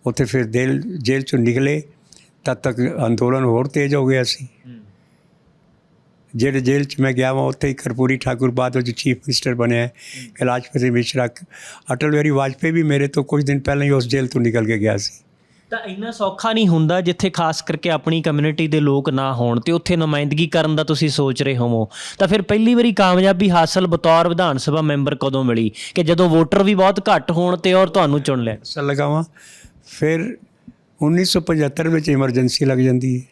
ਉੱਥੇ। ਫਿਰ ਜੇਲ੍ਹ 'ਚੋਂ ਨਿਕਲੇ ਤਦ ਤੱਕ ਅੰਦੋਲਨ ਹੋਰ ਤੇਜ਼ ਹੋ ਗਿਆ ਸੀ। ਜਿਹੜੇ ਜੇਲ੍ਹ 'ਚ ਮੈਂ ਗਿਆ ਵਾਂ ਉੱਥੇ ਹੀ ਕਰਪੂਰੀ ਠਾਕੁਰ ਬਾਅਦ ਵਿੱਚ ਚੀਫ ਮਿਨਿਸਟਰ ਬਣਿਆ, ਕੈਲਾਸ਼ ਪਤੀ ਮਿਸ਼ਰਾ, ਅਟਲ ਬਿਹਾਰੀ ਵਾਜਪੇਈ ਵੀ ਮੇਰੇ ਤੋਂ ਕੁਝ ਦਿਨ ਪਹਿਲਾਂ ਹੀ ਉਸ ਜੇਲ੍ਹ ਤੋਂ ਨਿਕਲ ਕੇ ਗਿਆ ਸੀ। ਤਾਂ ਇੰਨਾ ਸੌਖਾ ਨਹੀਂ ਹੁੰਦਾ ਜਿੱਥੇ ਖਾਸ ਕਰਕੇ ਆਪਣੀ ਕਮਿਊਨਿਟੀ ਦੇ ਲੋਕ ਨਾ ਹੋਣ ਤੇ ਉੱਥੇ ਨੁਮਾਇੰਦਗੀ ਕਰਨ ਦਾ ਤੁਸੀਂ ਸੋਚ ਰਹੇ ਹੋਵੋ। ਤਾਂ ਫਿਰ ਪਹਿਲੀ ਵਾਰੀ ਕਾਮਯਾਬੀ ਹਾਸਲ ਬਤੌਰ ਵਿਧਾਨ ਸਭਾ ਮੈਂਬਰ ਕਦੋਂ ਮਿਲੀ, ਕਿ ਜਦੋਂ ਵੋਟਰ ਵੀ ਬਹੁਤ ਘੱਟ ਹੋਣ ਤੇ ਔਰ ਤੁਹਾਨੂੰ ਚੁਣ ਲਿਆ? ਅਸਲ ਲਗਾਵਾਂ ਫਿਰ 1975 ਵਿੱਚ ਐਮਰਜੈਂਸੀ ਲੱਗ ਜਾਂਦੀ ਹੈ।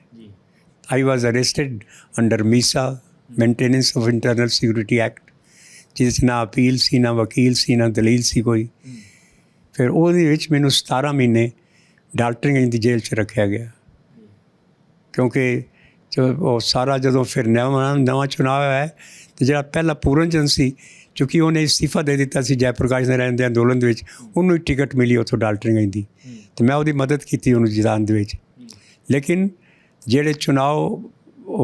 I was arrested under MISA, Maintenance of Internal Security Act, ਜਿਸ 'ਚ ਨਾ ਅਪੀਲ ਸੀ, ਨਾ ਵਕੀਲ ਸੀ, ਨਾ ਦਲੀਲ ਸੀ ਕੋਈ। ਫਿਰ ਉਹਦੇ ਵਿੱਚ ਮੈਨੂੰ 17 ਮਹੀਨੇ ਡਾਲਟਨਗੰਜ ਦੀ ਜੇਲ੍ਹ 'ਚ ਰੱਖਿਆ ਗਿਆ, ਕਿਉਂਕਿ ਉਹ ਸਾਰਾ ਜਦੋਂ ਫਿਰ ਨਵਾਂ ਚੁਣਾਵ ਹੋਇਆ ਅਤੇ ਜਿਹੜਾ ਪਹਿਲਾ ਪੂਰਨ ਚੰਦ ਸੀ, ਕਿਉਂਕਿ ਉਹਨੇ ਇਸਤੀਫਾ ਦੇ ਦਿੱਤਾ ਸੀ ਜੈ ਪ੍ਰਕਾਸ਼ ਨਾਰਾਇਣ ਦੇ ਅੰਦੋਲਨ ਦੇ ਵਿੱਚ, ਉਹਨੂੰ ਹੀ ਟਿਕਟ ਮਿਲੀ ਉੱਥੋਂ ਡਾਲਟਨਗੰਜ ਦੀ, ਅਤੇ ਮੈਂ ਉਹਦੀ ਮਦਦ ਕੀਤੀ ਉਹਨੂੰ ਜਿਤਾਉਣ ਦੇ ਵਿੱਚ। ਲੇਕਿਨ ਜਿਹੜੇ ਚੁਣਾਵ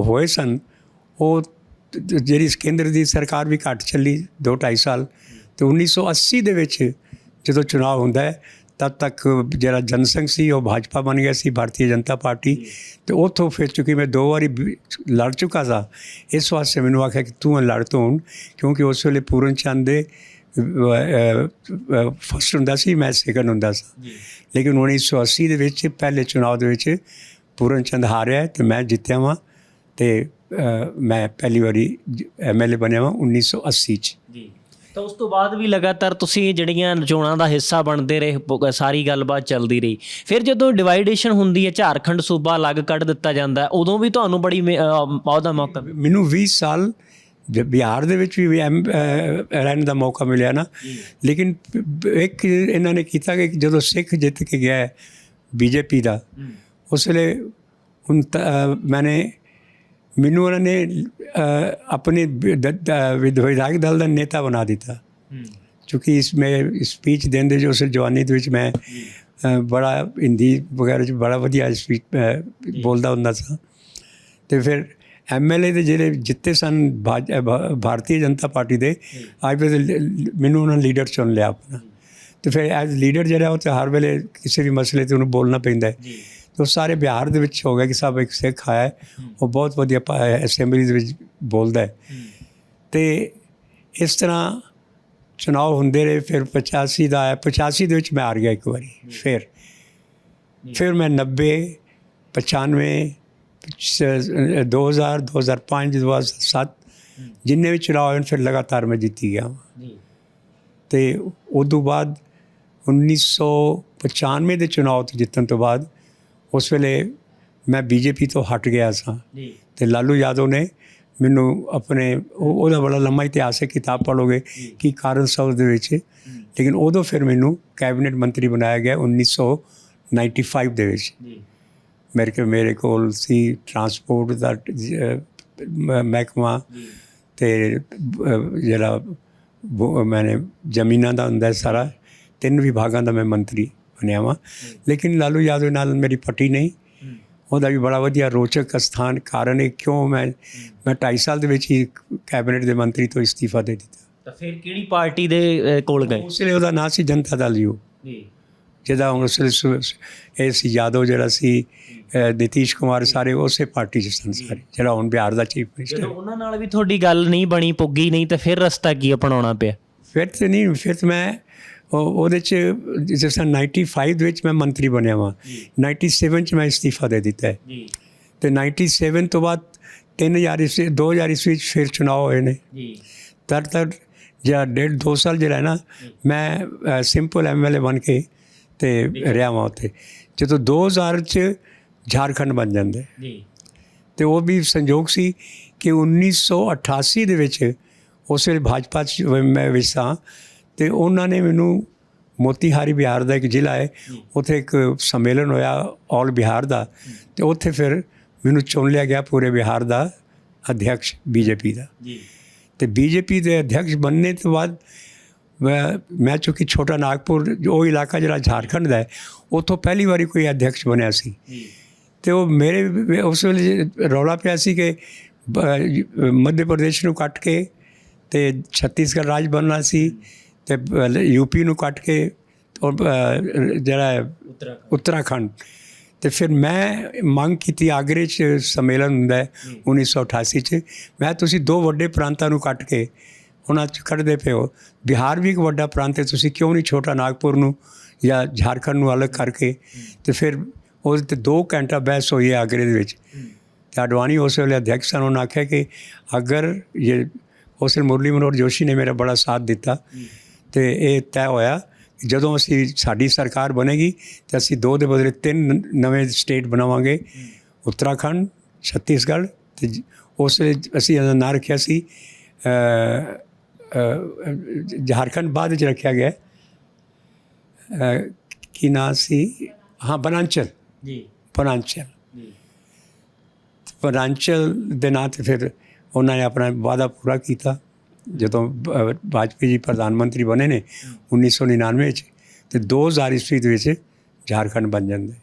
ਹੋਏ ਸਨ, ਉਹ ਜਿਹੜੀ ਕੇਂਦਰ ਦੀ ਸਰਕਾਰ ਵੀ ਘੱਟ ਚੱਲੀ 2-2.5 ਸਾਲ, ਅਤੇ 1980 ਦੇ ਵਿੱਚ ਜਦੋਂ ਚੁਣਾਵ ਹੁੰਦਾ ਹੈ ਤਦ ਤੱਕ ਜਿਹੜਾ ਜਨਸੰਘ ਸੀ ਉਹ ਭਾਜਪਾ ਬਣ ਗਿਆ ਸੀ, ਭਾਰਤੀ ਜਨਤਾ ਪਾਰਟੀ। ਅਤੇ ਉੱਥੋਂ ਫਿਰ ਚੁੱਕੀ ਮੈਂ 2 ਵਾਰੀ ਲੜ ਚੁੱਕਾ ਸਾਂ, ਇਸ ਵਾਸਤੇ ਮੈਨੂੰ ਆਖਿਆ ਕਿ ਤੂੰ ਲੜ ਤੋਂ ਹੁਣ, ਕਿਉਂਕਿ ਉਸ ਵੇਲੇ ਪੂਰਨ ਚੰਦ ਦੇ ਫਸਟ ਹੁੰਦਾ ਸੀ, ਮੈਂ ਸੈਕੰਡ ਹੁੰਦਾ ਸਾਂ। ਲੇਕਿਨ 1980 ਦੇ ਵਿੱਚ ਪਹਿਲੇ ਚੁਣਾਵ ਦੇ ਵਿੱਚ ਪੂਰਨ ਚੰਦ ਹਾਰਿਆ ਅਤੇ ਮੈਂ ਜਿੱਤਿਆ ਵਾਂ, ਅਤੇ ਮੈਂ ਪਹਿਲੀ ਵਾਰੀ MLA ਬਣਿਆ ਵਾਂ 1980 'ਚ। ਤਾਂ ਉਸ ਤੋਂ ਬਾਅਦ ਵੀ ਲਗਾਤਾਰ ਤੁਸੀਂ ਜਿਹੜੀਆਂ ਚੋਣਾਂ ਦਾ ਹਿੱਸਾ ਬਣਦੇ ਰਹੇ, ਸਾਰੀ ਗੱਲਬਾਤ ਚੱਲਦੀ ਰਹੀ। ਫਿਰ ਜਦੋਂ ਡਿਵਾਈਡੇਸ਼ਨ ਹੁੰਦੀ ਹੈ, ਝਾਰਖੰਡ ਸੂਬਾ ਅਲੱਗ ਕੱਢ ਦਿੱਤਾ ਜਾਂਦਾ, ਉਦੋਂ ਵੀ ਤੁਹਾਨੂੰ ਬੜੀ ਉਹਦਾ ਮੌਕਾ? ਮੈਨੂੰ 20 ਸਾਲ ਬਿਹਾਰ ਦੇ ਵਿੱਚ ਵੀ ਰਹਿਣ ਦਾ ਮੌਕਾ ਮਿਲਿਆ ਨਾ। ਲੇਕਿਨ ਇੱਕ ਇਹਨਾਂ ਨੇ ਕੀਤਾ ਕਿ ਜਦੋਂ ਸਿੱਖ ਜਿੱਤ ਕੇ ਗਿਆ BJP ਦਾ, ਉਸ ਵੇਲੇ ਹੁਣ ਮੈਨੂੰ ਉਹਨਾਂ ਨੇ ਆਪਣੇ ਵਿਧਾਇਕ ਦਲ ਦਾ ਨੇਤਾ ਬਣਾ ਦਿੱਤਾ, ਕਿਉਂਕਿ ਮੈਂ ਸਪੀਚ ਦਿੰਦੇ ਜੋ ਉਸ ਜਵਾਨੀ ਦੇ ਵਿੱਚ ਮੈਂ ਬੜਾ ਹਿੰਦੀ ਵਗੈਰਾ 'ਚ ਬੜਾ ਵਧੀਆ ਸਪੀਚ ਬੋਲਦਾ ਹੁੰਦਾ ਸਾਂ। ਅਤੇ ਫਿਰ MLA ਦੇ ਜਿਹੜੇ ਜਿੱਤੇ ਸਨ ਭਾਰਤੀ ਜਨਤਾ ਪਾਰਟੀ ਦੇ, ਅੱਜ ਮੈਨੂੰ ਉਹਨਾਂ ਲੀਡਰ ਚੁਣ ਲਿਆ ਆਪਣਾ। ਅਤੇ ਫਿਰ ਐਜ਼ ਲੀਡਰ ਜਿਹੜਾ ਉਹ 'ਤੇ ਹਰ ਵੇਲੇ ਕਿਸੇ ਵੀ ਮਸਲੇ 'ਤੇ ਉਹਨੂੰ ਬੋਲਣਾ ਪੈਂਦਾ ਹੈ। ਉਹ ਸਾਰੇ ਬਿਹਾਰ ਦੇ ਵਿੱਚ ਹੋ ਗਿਆ ਕਿ ਸਭ ਇੱਕ ਸਿੱਖ ਆਇਆ, ਉਹ ਬਹੁਤ ਵਧੀਆ ਅਸੈਂਬਲੀ ਦੇ ਵਿੱਚ ਬੋਲਦਾ ਹੈ। ਅਤੇ ਇਸ ਤਰ੍ਹਾਂ ਚੁਣਾਵ ਹੁੰਦੇ ਰਹੇ। ਫਿਰ 85 ਦਾ ਆਇਆ, 85 ਦੇ ਵਿੱਚ ਮੈਂ ਹਾਰ ਗਿਆ ਇੱਕ ਵਾਰੀ। ਫਿਰ ਮੈਂ 90, 95, 2000, 2005, 2007 ਜਿੰਨੇ ਵੀ ਚੁਣਾਵ ਹੋਏ ਫਿਰ ਲਗਾਤਾਰ ਮੈਂ ਜਿੱਤੀ ਗਿਆ। ਅਤੇ ਉਸ ਤੋਂ ਬਾਅਦ 1995 ਦੇ ਚੁਣਾਵ ਤੋਂ ਜਿੱਤਣ ਤੋਂ ਬਾਅਦ ਉਸ ਵੇਲੇ ਮੈਂ BJP ਤੋਂ ਹਟ ਗਿਆ ਸਾਂ, ਅਤੇ ਲਾਲੂ ਯਾਦਵ ਨੇ ਮੈਨੂੰ ਆਪਣੇ ਉਹਦਾ ਬੜਾ ਲੰਮਾ ਇਤਿਹਾਸ ਹੈ, ਕਿਤਾਬ ਪੜ੍ਹੋਗੇ ਕਿ ਕਾਰਨ ਸਾਹਿਬ ਦੇ ਵਿੱਚ। ਲੇਕਿਨ ਉਦੋਂ ਫਿਰ ਮੈਨੂੰ ਕੈਬਨਿਟ ਮੰਤਰੀ ਬਣਾਇਆ ਗਿਆ 1995 ਦੇ ਵਿੱਚ। ਮੇਰੇ ਕੋਲ ਸੀ ਟਰਾਂਸਪੋਰਟ ਦਾ ਮਹਿਕਮਾ, ਅਤੇ ਜਿਹੜਾ ਮੈਨੇ ਜ਼ਮੀਨਾਂ ਦਾ ਹੁੰਦਾ ਸਾਰਾ, 3 ਵਿਭਾਗਾਂ ਦਾ ਮੈਂ ਮੰਤਰੀ ਬਣਿਆ ਵਾਂ। ਲੇਕਿਨ ਲਾਲੂ ਯਾਦਵ ਨਾਲ ਮੇਰੀ ਪੱਟੀ ਨਹੀਂ। ਉਹਦਾ ਵੀ ਬੜਾ ਵਧੀਆ ਰੋਚਕ ਸਥਾਨ ਕਾਰਨ ਹੈ ਕਿਉਂ ਮੈਂ 2.5 ਸਾਲ ਦੇ ਵਿੱਚ ਹੀ ਕੈਬਨਿਟ ਦੇ ਮੰਤਰੀ ਤੋਂ ਇਸਤੀਫਾ ਦੇ ਦਿੱਤਾ। ਤਾਂ ਫਿਰ ਕਿਹੜੀ ਪਾਰਟੀ ਦੇ ਕੋਲ ਗਏ? ਉਸ ਵੇਲੇ ਉਹਦਾ ਨਾਂ ਸੀ ਜਨਤਾ ਦਲ ਯੂ, ਜਿਹਦਾ ਹੁਣ ਉਸ ਵੇਲੇ ਇਹ ਸੀ ਯਾਦਵ ਜਿਹੜਾ ਸੀ, ਨਿਤੀਸ਼ ਕੁਮਾਰ, ਸਾਰੇ ਉਸੇ ਪਾਰਟੀ 'ਚ ਸਨ ਸਾਰੇ, ਜਿਹੜਾ ਹੁਣ ਬਿਹਾਰ ਦਾ ਚੀਫ ਮਿਨਿਸਟਰ। ਉਹਨਾਂ ਨਾਲ ਵੀ ਤੁਹਾਡੀ ਗੱਲ ਨਹੀਂ ਬਣੀ, ਪੁੱਗੀ ਨਹੀਂ, ਤਾਂ ਫਿਰ ਰਸਤਾ ਕੀ ਅਪਣਾਉਣਾ ਪਿਆ? ਫਿਰ ਤਾਂ ਮੈਂ ਉਹਦੇ 'ਚ ਜਿਸ ਤਰ੍ਹਾਂ 95 ਦੇ ਵਿੱਚ ਮੈਂ ਮੰਤਰੀ ਬਣਿਆ ਵਾਂ, 97 'ਚ ਮੈਂ ਇਸਤੀਫਾ ਦੇ ਦਿੱਤਾ ਹੈ। ਅਤੇ 97 ਤੋਂ ਬਾਅਦ 2000 ਈਸਵੀ 'ਚ ਫਿਰ ਚੁਣਾਵ ਹੋਏ ਨੇ। ਤਦ ਜਿਹੜਾ 1.5-2 ਸਾਲ ਜਿਹੜਾ ਨਾ ਮੈਂ ਸਿੰਪਲ MLA ਬਣ ਕੇ ਅਤੇ ਰਿਹਾ ਵਾਂ ਉੱਥੇ। ਜਦੋਂ 2000 'ਚ ਝਾਰਖੰਡ ਬਣ ਜਾਂਦਾ, ਅਤੇ ਉਹ ਵੀ ਸੰਯੋਗ ਸੀ ਕਿ 1988 ਦੇ ਵਿੱਚ ਉਸ ਵੇਲੇ ਭਾਜਪਾ 'ਚ ਮੈਂ ਵਿੱਚ ਸਾਂ, ਅਤੇ ਉਹਨਾਂ ਨੇ ਮੈਨੂੰ ਮੋਤੀਹਾਰੀ ਬਿਹਾਰ ਦਾ ਇੱਕ ਜ਼ਿਲ੍ਹਾ ਹੈ, ਉੱਥੇ ਇੱਕ ਸੰਮੇਲਨ ਹੋਇਆ ਆਲ ਬਿਹਾਰ ਦਾ, ਅਤੇ ਉੱਥੇ ਫਿਰ ਮੈਨੂੰ ਚੁਣ ਲਿਆ ਗਿਆ ਪੂਰੇ ਬਿਹਾਰ ਦਾ ਅਧਿਅਕਸ਼ BJP ਦਾ। ਅਤੇ BJP ਦੇ ਅਧਿਅਕਸ਼ ਬਣਨੇ ਤੋਂ ਬਾਅਦ ਮੈਂ ਚूँकि ਛੋਟਾ ਨਾਗਪੁਰ ਉਹ ਇਲਾਕਾ ਜਿਹੜਾ ਝਾਰਖੰਡ ਦਾ ਹੈ, ਉੱਥੋਂ ਪਹਿਲੀ ਵਾਰੀ ਕੋਈ ਅਧਿਅਕਸ਼ ਬਣਿਆ ਸੀ। ਅਤੇ ਉਹ ਮੇਰੇ ਉਸ ਵੇਲੇ ਰੌਲਾ ਪਿਆ ਸੀ ਕਿ ਮੱਧ ਪ੍ਰਦੇਸ਼ ਨੂੰ ਕੱਟ ਕੇ ਅਤੇ ਛੱਤੀਸਗੜ੍ਹ ਰਾਜ ਬਣਨਾ ਸੀ, ਅਤੇ ਯੂਪੀ ਨੂੰ ਕੱਟ ਕੇ ਔਰ ਜਿਹੜਾ ਉੱਤਰਾਖੰਡ। ਅਤੇ ਫਿਰ ਮੈਂ ਮੰਗ ਕੀਤੀ, ਆਗਰੇ 'ਚ ਸੰਮੇਲਨ ਹੁੰਦਾ ਹੈ 1988 'ਚ, ਮੈਂ ਤੁਸੀਂ 2 ਵੱਡੇ ਪ੍ਰਾਂਤਾਂ ਨੂੰ ਕੱਟ ਕੇ ਉਹਨਾਂ 'ਚ ਕੱਢਦੇ ਪਏ ਹੋ, ਬਿਹਾਰ ਵੀ ਇੱਕ ਵੱਡਾ ਪ੍ਰਾਂਤ ਹੈ, ਤੁਸੀਂ ਕਿਉਂ ਨਹੀਂ ਛੋਟਾ ਨਾਗਪੁਰ ਨੂੰ ਜਾਂ ਝਾਰਖੰਡ ਨੂੰ ਅਲੱਗ ਕਰਕੇ। ਅਤੇ ਫਿਰ ਉਹਦੇ 'ਤੇ 2 ਘੰਟਾ ਬਹਿਸ ਹੋਈ ਹੈ ਆਗਰੇ ਦੇ ਵਿੱਚ। ਅਤੇ ਅਡਵਾਨੀ ਉਸ ਵੇਲੇ ਅਧਿਅਕਸ਼ ਸਨ, ਉਹਨਾਂ ਆਖਿਆ ਕਿ ਅਗਰ ਇਹ ਉਸ ਵੇਲੇ ਮੁਰਲੀ ਮਨੋਹਰ ਜੋਸ਼ੀ ਨੇ ਮੇਰਾ ਬੜਾ ਸਾਥ ਦਿੱਤਾ, ਅਤੇ ਇਹ ਤੈਅ ਹੋਇਆ ਜਦੋਂ ਅਸੀਂ ਸਾਡੀ ਸਰਕਾਰ ਬਣੇਗੀ ਤਾਂ ਅਸੀਂ 2 ਦੇ ਬਦਲੇ 3 ਨਵੇਂ ਸਟੇਟ ਬਣਾਵਾਂਗੇ, ਉੱਤਰਾਖੰਡ, ਛੱਤੀਸਗੜ੍ਹ। ਅਤੇ ਉਸ ਵੇਲੇ ਅਸੀਂ ਇਹਦਾ ਨਾਂ ਰੱਖਿਆ ਸੀ ਝਾਰਖੰਡ, ਬਾਅਦ ਵਿੱਚ ਰੱਖਿਆ ਗਿਆ ਕੀ ਨਾਂ ਸੀ, ਹਾਂ ਬਨਾਂਚਲ ਜੀ, ਬਨਾਂਚਲ ਦੇ ਨਾਂ 'ਤੇ ਫਿਰ ਉਹਨਾਂ ਨੇ ਆਪਣਾ ਵਾਅਦਾ ਪੂਰਾ ਕੀਤਾ। ਜਦੋਂ ਵਾਜਪੇਈ ਜੀ ਪ੍ਰਧਾਨ ਮੰਤਰੀ ਬਣੇ ਨੇ 1999 'ਚ, ਅਤੇ 2000 ਈਸਵੀ ਦੇ ਵਿੱਚ ਝਾਰਖੰਡ ਬਣ ਜਾਂਦਾ,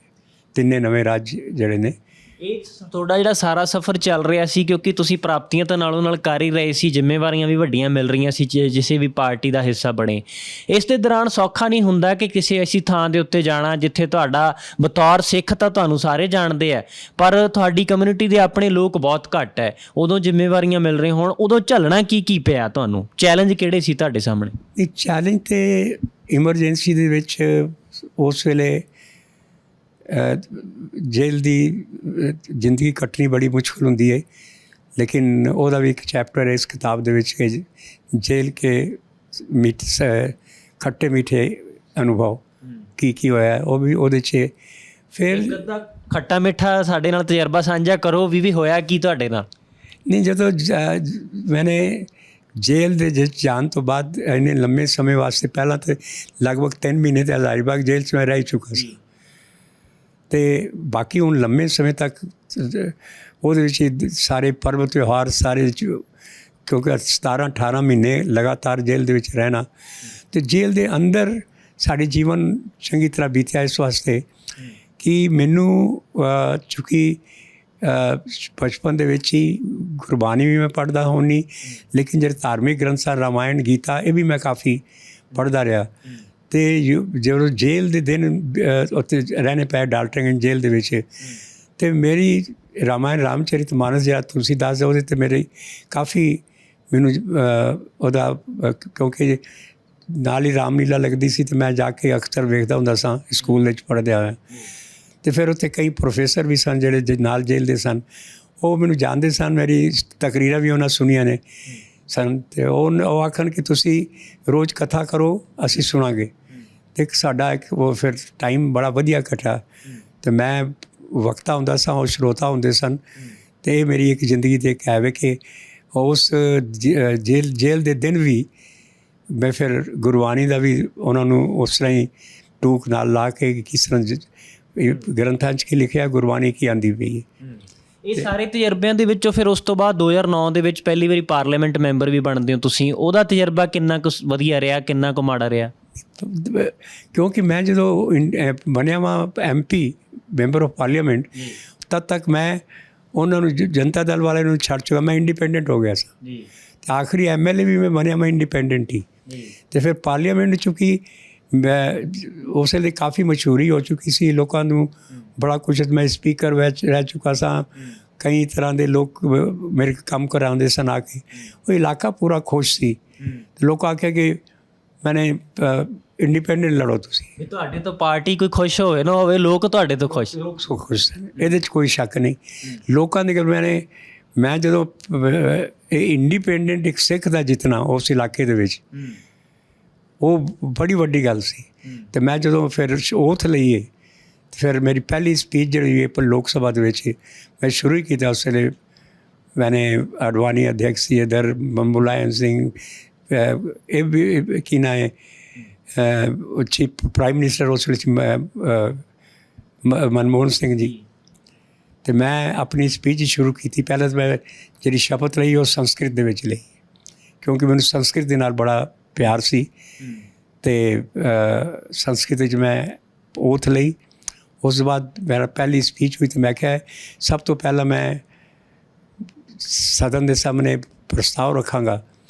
3 ਨਵੇਂ ਰਾਜ ਜਿਹੜੇ ਨੇ। ਇਹ ਤੁਹਾਡਾ ਜਿਹੜਾ ਸਾਰਾ ਸਫ਼ਰ ਚੱਲ ਰਿਹਾ ਸੀ, ਕਿਉਂਕਿ ਤੁਸੀਂ ਪ੍ਰਾਪਤੀਆਂ ਤਾਂ ਨਾਲੋਂ ਨਾਲ ਕਰ ਹੀ ਰਹੇ ਸੀ, ਜ਼ਿੰਮੇਵਾਰੀਆਂ ਵੀ ਵੱਡੀਆਂ ਮਿਲ ਰਹੀਆਂ ਸੀ, ਕਿਸੇ ਵੀ ਪਾਰਟੀ ਦਾ ਹਿੱਸਾ ਬਣੇ। ਇਸ ਦੇ ਦੌਰਾਨ ਸੌਖਾ ਨਹੀਂ ਹੁੰਦਾ ਕਿ ਕਿਸੇ ਐਸੀ ਥਾਂ ਦੇ ਉੱਤੇ ਜਾਣਾ ਜਿੱਥੇ ਤੁਹਾਡਾ ਬਤੌਰ ਸਿੱਖ ਤਾਂ ਤੁਹਾਨੂੰ ਸਾਰੇ ਜਾਣਦੇ ਆ, ਪਰ ਤੁਹਾਡੀ ਕਮਿਊਨਿਟੀ ਦੇ ਆਪਣੇ ਲੋਕ ਬਹੁਤ ਘੱਟ ਹੈ, ਉਦੋਂ ਜ਼ਿੰਮੇਵਾਰੀਆਂ ਮਿਲ ਰਹੀਆਂ ਹੋਣ, ਉਦੋਂ ਝੱਲਣਾ ਕੀ ਪਿਆ ਤੁਹਾਨੂੰ? ਚੈਲੰਜ ਕਿਹੜੇ ਸੀ ਤੁਹਾਡੇ ਸਾਹਮਣੇ? ਇਹ ਚੈਲੰਜ ਤਾਂ ਇਮਰਜੈਂਸੀ ਦੇ ਵਿੱਚ ਉਸ ਵੇਲੇ ਜੇਲ੍ਹ ਦੀ ਜ਼ਿੰਦਗੀ ਕੱਟਣੀ ਬੜੀ ਮੁਸ਼ਕਿਲ ਹੁੰਦੀ ਹੈ, ਲੇਕਿਨ ਉਹਦਾ ਵੀ ਇੱਕ ਚੈਪਟਰ ਹੈ ਇਸ ਕਿਤਾਬ ਦੇ ਵਿੱਚ ਕਿ ਜੇਲ੍ਹ ਕੇ ਖੱਟੇ ਮਿੱਠੇ ਅਨੁਭਵ ਕੀ ਹੋਇਆ, ਉਹ ਵੀ ਉਹਦੇ 'ਚ। ਫਿਰ ਖੱਟਾ ਮਿੱਠਾ ਸਾਡੇ ਨਾਲ ਤਜਰਬਾ ਸਾਂਝਾ ਕਰੋ, ਵੀ ਹੋਇਆ ਕੀ ਤੁਹਾਡੇ ਨਾਲ? ਨਹੀਂ, ਜਦੋਂ ਮੈਨੇ ਜੇਲ੍ਹ ਦੇ ਵਿੱਚ ਜਾਣ ਤੋਂ ਬਾਅਦ ਇੰਨੇ ਲੰਮੇ ਸਮੇਂ ਵਾਸਤੇ, ਪਹਿਲਾਂ ਤਾਂ ਲਗਭਗ 3 ਮਹੀਨੇ ਤਾਂ ਹਜ਼ਾਰੀਬਾਗ ਜੇਲ੍ਹ 'ਚ ਮੈਂ ਰਹਿ ਚੁੱਕਾ ਸੀ, ਅਤੇ ਬਾਕੀ ਹੁਣ ਲੰਮੇ ਸਮੇਂ ਤੱਕ ਉਹਦੇ ਵਿੱਚ ਸਾਰੇ ਪਰਵ ਤਿਉਹਾਰ ਸਾਰੇ, ਕਿਉਂਕਿ 17-18 ਮਹੀਨੇ ਲਗਾਤਾਰ ਜੇਲ੍ਹ ਦੇ ਵਿੱਚ ਰਹਿਣਾ, ਅਤੇ ਜੇਲ੍ਹ ਦੇ ਅੰਦਰ ਸਾਡੀ ਜੀਵਨ ਚੰਗੀ ਤਰ੍ਹਾਂ ਬੀਤਿਆ ਇਸ ਵਾਸਤੇ ਕਿ ਮੈਨੂੰ ਚੂँकि ਬਚਪਨ ਦੇ ਵਿੱਚ ਹੀ ਗੁਰਬਾਣੀ ਵੀ ਮੈਂ ਪੜ੍ਹਦਾ ਹੋਣੀ, ਲੇਕਿਨ ਜਿਹੜੇ ਧਾਰਮਿਕ ਗ੍ਰੰਥ ਸਨ, ਰਾਮਾਇਣ, ਗੀਤਾ, ਇਹ ਵੀ ਮੈਂ ਕਾਫੀ ਪੜ੍ਹਦਾ ਰਿਹਾ। ਅਤੇ ਜਦੋਂ ਜੇਲ੍ਹ ਦੇ ਦਿਨ ਉੱਥੇ ਰਹਿਣੇ ਪਏ ਡਾਲਟਨਗੰਜ ਜੇਲ੍ਹ ਦੇ ਵਿੱਚ, ਅਤੇ ਮੇਰੀ ਰਾਮਾਇਣ ਰਾਮਚਰਿਤ ਮਾਨਸ ਜਿਹੜਾ ਤੁਲਸੀਦਾਸ ਦਾ, ਉਹਦੇ 'ਤੇ ਮੇਰੇ ਕਾਫੀ ਮੈਨੂੰ ਉਹਦਾ, ਕਿਉਂਕਿ ਨਾਲ ਹੀ ਰਾਮਲੀਲਾ ਲੱਗਦੀ ਸੀ, ਅਤੇ ਮੈਂ ਜਾ ਕੇ ਅਕਸਰ ਵੇਖਦਾ ਹੁੰਦਾ ਸਾਂ ਸਕੂਲ ਵਿੱਚ ਪੜ੍ਹਦਿਆਂ ਹੋਇਆ। ਅਤੇ ਫਿਰ ਉੱਥੇ ਕਈ ਪ੍ਰੋਫੈਸਰ ਵੀ ਸਨ ਜਿਹੜੇ ਨਾਲ ਜੇਲ੍ਹ ਦੇ ਸਨ, ਉਹ ਮੈਨੂੰ ਜਾਣਦੇ ਸਨ, ਮੇਰੀ ਤਕਰੀਰਾਂ ਵੀ ਉਹਨਾਂ ਸੁਣੀਆਂ ਨੇ ਸਨ, ਅਤੇ ਉਹ ਆਖਣ ਕਿ ਤੁਸੀਂ ਰੋਜ਼ ਕਥਾ ਕਰੋ, ਅਸੀਂ ਸੁਣਾਂਗੇ। ਅਤੇ ਇੱਕ ਸਾਡਾ ਉਹ ਫਿਰ ਟਾਈਮ ਬੜਾ ਵਧੀਆ ਕੱਟਿਆ, ਅਤੇ ਮੈਂ ਵਕਤਾ ਹੁੰਦਾ ਸਾਂ, ਉਹ ਸਰੋਤਾ ਹੁੰਦੇ ਸਨ, ਅਤੇ ਇਹ ਮੇਰੀ ਇੱਕ ਜ਼ਿੰਦਗੀ ਦੀ ਇੱਕ ਹੈ ਕਿ ਉਸ ਜੇਲ੍ਹ ਦੇ ਦਿਨ ਵੀ ਮੈਂ ਫਿਰ ਗੁਰਬਾਣੀ ਦਾ ਵੀ ਉਹਨਾਂ ਨੂੰ ਉਸ ਤਰ੍ਹਾਂ ਹੀ ਟੂਕ ਨਾਲ ਲਾ ਕੇ ਕਿਸ ਤਰ੍ਹਾਂ ਗ੍ਰੰਥਾਂ 'ਚ ਕੀ ਲਿਖਿਆ, ਗੁਰਬਾਣੀ ਕੀ ਆਉਂਦੀ ਪਈ ਹੈ। ਇਹ ਸਾਰੇ ਤਜਰਬਿਆਂ ਦੇ ਵਿੱਚੋਂ ਫਿਰ ਉਸ ਤੋਂ ਬਾਅਦ 2009 ਦੇ ਵਿੱਚ ਪਹਿਲੀ ਵਾਰੀ ਪਾਰਲੀਮੈਂਟ ਮੈਂਬਰ ਵੀ ਬਣਦੇ ਹੋ ਤੁਸੀਂ, ਉਹਦਾ ਤਜਰਬਾ ਕਿੰਨਾ ਕੁ ਵਧੀਆ ਰਿਹਾ, ਕਿੰਨਾ ਕੁ ਮਾੜਾ ਰਿਹਾ? ਕਿਉਂਕਿ ਮੈਂ ਜਦੋਂ ਬਣਿਆ ਵਾਂ MP ਮੈਂਬਰ ਆਫ ਪਾਰਲੀਮੈਂਟ, ਤਦ ਤੱਕ ਮੈਂ ਉਹਨਾਂ ਨੂੰ ਜਨਤਾ ਦਲ ਵਾਲਿਆਂ ਨੂੰ ਛੱਡ ਚੁੱਕਾ, ਮੈਂ ਇੰਡੀਪੈਂਡੈਂਟ ਹੋ ਗਿਆ ਸੀ, ਅਤੇ ਆਖਰੀ MLA ਵੀ ਮੈਂ ਬਣਿਆ, ਮੈਂ ਇੰਡੀਪੈਂਡੈਂਟ ਹੀ। ਅਤੇ ਫਿਰ ਪਾਰਲੀਮੈਂਟ ਚੂँकि ਮੈਂ ਉਸ ਵੇਲੇ ਕਾਫੀ ਮਸ਼ਹੂਰੀ ਹੋ ਚੁੱਕੀ ਸੀ, ਲੋਕਾਂ ਨੂੰ ਬੜਾ ਕੁਛ, ਮੈਂ ਸਪੀਕਰ ਵਿੱਚ ਰਹਿ ਚੁੱਕਾ ਸਾਂ, ਕਈ ਤਰ੍ਹਾਂ ਦੇ ਲੋਕ ਮੇਰੇ ਕੰਮ ਕਰਾਉਂਦੇ ਸਨ ਆ ਕੇ, ਉਹ ਇਲਾਕਾ ਪੂਰਾ ਖੁਸ਼ ਸੀ। ਲੋਕ ਆਖਿਆ ਕਿ ਮੈਨੇ ਇੰਡੀਪੈਂਡੈਂਟ ਲੜੋ ਤੁਸੀਂ। ਤੁਹਾਡੇ ਤੋਂ ਪਾਰਟੀ ਕੋਈ ਖੁਸ਼ ਹੋਵੇ ਨਾ ਹੋਵੇ, ਲੋਕ ਤੁਹਾਡੇ ਤੋਂ ਖੁਸ਼, ਲੋਕ ਸੋ ਖੁਸ਼ ਸਨ, ਇਹਦੇ 'ਚ ਕੋਈ ਸ਼ੱਕ ਨਹੀਂ। ਲੋਕਾਂ ਦੀ ਗੱਲ ਮੈਂ ਜਦੋਂ ਇਹ ਇੰਡੀਪੈਂਡੈਂਟ ਇੱਕ ਸਿੱਖ ਦਾ ਜਿੱਤਣਾ ਉਸ ਇਲਾਕੇ ਦੇ ਵਿੱਚ, ਉਹ ਬੜੀ ਵੱਡੀ ਗੱਲ ਸੀ। ਅਤੇ ਮੈਂ ਜਦੋਂ ਫਿਰ ਓਥ ਲਈਏ, ਫਿਰ ਮੇਰੀ ਪਹਿਲੀ ਸਪੀਚ ਜਿਹੜੀ ਹੈ ਲੋਕ ਸਭਾ ਦੇ ਵਿੱਚ ਮੈਂ ਸ਼ੁਰੂ ਹੀ ਕੀਤਾ, ਉਸ ਵੇਲੇ ਮੈਨੇ ਅਡਵਾਨੀ ਅਧਿਅਕਸ਼ ਸੀ, ਇੱਧਰ ਮੁਲਾਇਮ ਸਿੰਘ, ਇਹ ਵੀ ਕੀ ਨਾਂ ਹੈ, ਚੀਫ ਪ੍ਰਾਈਮ ਮਿਨਿਸਟਰ ਉਸ ਵੇਲੇ ਮਨਮੋਹਨ ਸਿੰਘ ਜੀ, ਅਤੇ ਮੈਂ ਆਪਣੀ ਸਪੀਚ ਸ਼ੁਰੂ ਕੀਤੀ। ਪਹਿਲਾਂ ਤਾਂ ਮੈਂ ਜਿਹੜੀ ਸ਼ਪਥ ਲਈ ਉਹ ਸੰਸਕ੍ਰਿਤ ਦੇ ਵਿੱਚ ਲਈ, ਕਿਉਂਕਿ ਮੈਨੂੰ ਸੰਸਕ੍ਰਿਤ ਦੇ ਨਾਲ ਬੜਾ ਪਿਆਰ ਸੀ। ਤੇ ਸੰਸਕ੍ਰਿਤ ਵਿੱਚ ਮੈਂ ਓਥ ਲਈ। ਉਸ ਤੋਂ ਬਾਅਦ ਮੇਰਾ ਪਹਿਲੀ ਸਪੀਚ ਹੋਈ, ਤਾਂ ਮੈਂ ਕਿਹਾ ਸਭ ਤੋਂ ਪਹਿਲਾਂ ਮੈਂ ਸਦਨ ਦੇ ਸਾਹਮਣੇ ਪ੍ਰਸਤਾਵ ਰੱਖਾਂਗਾ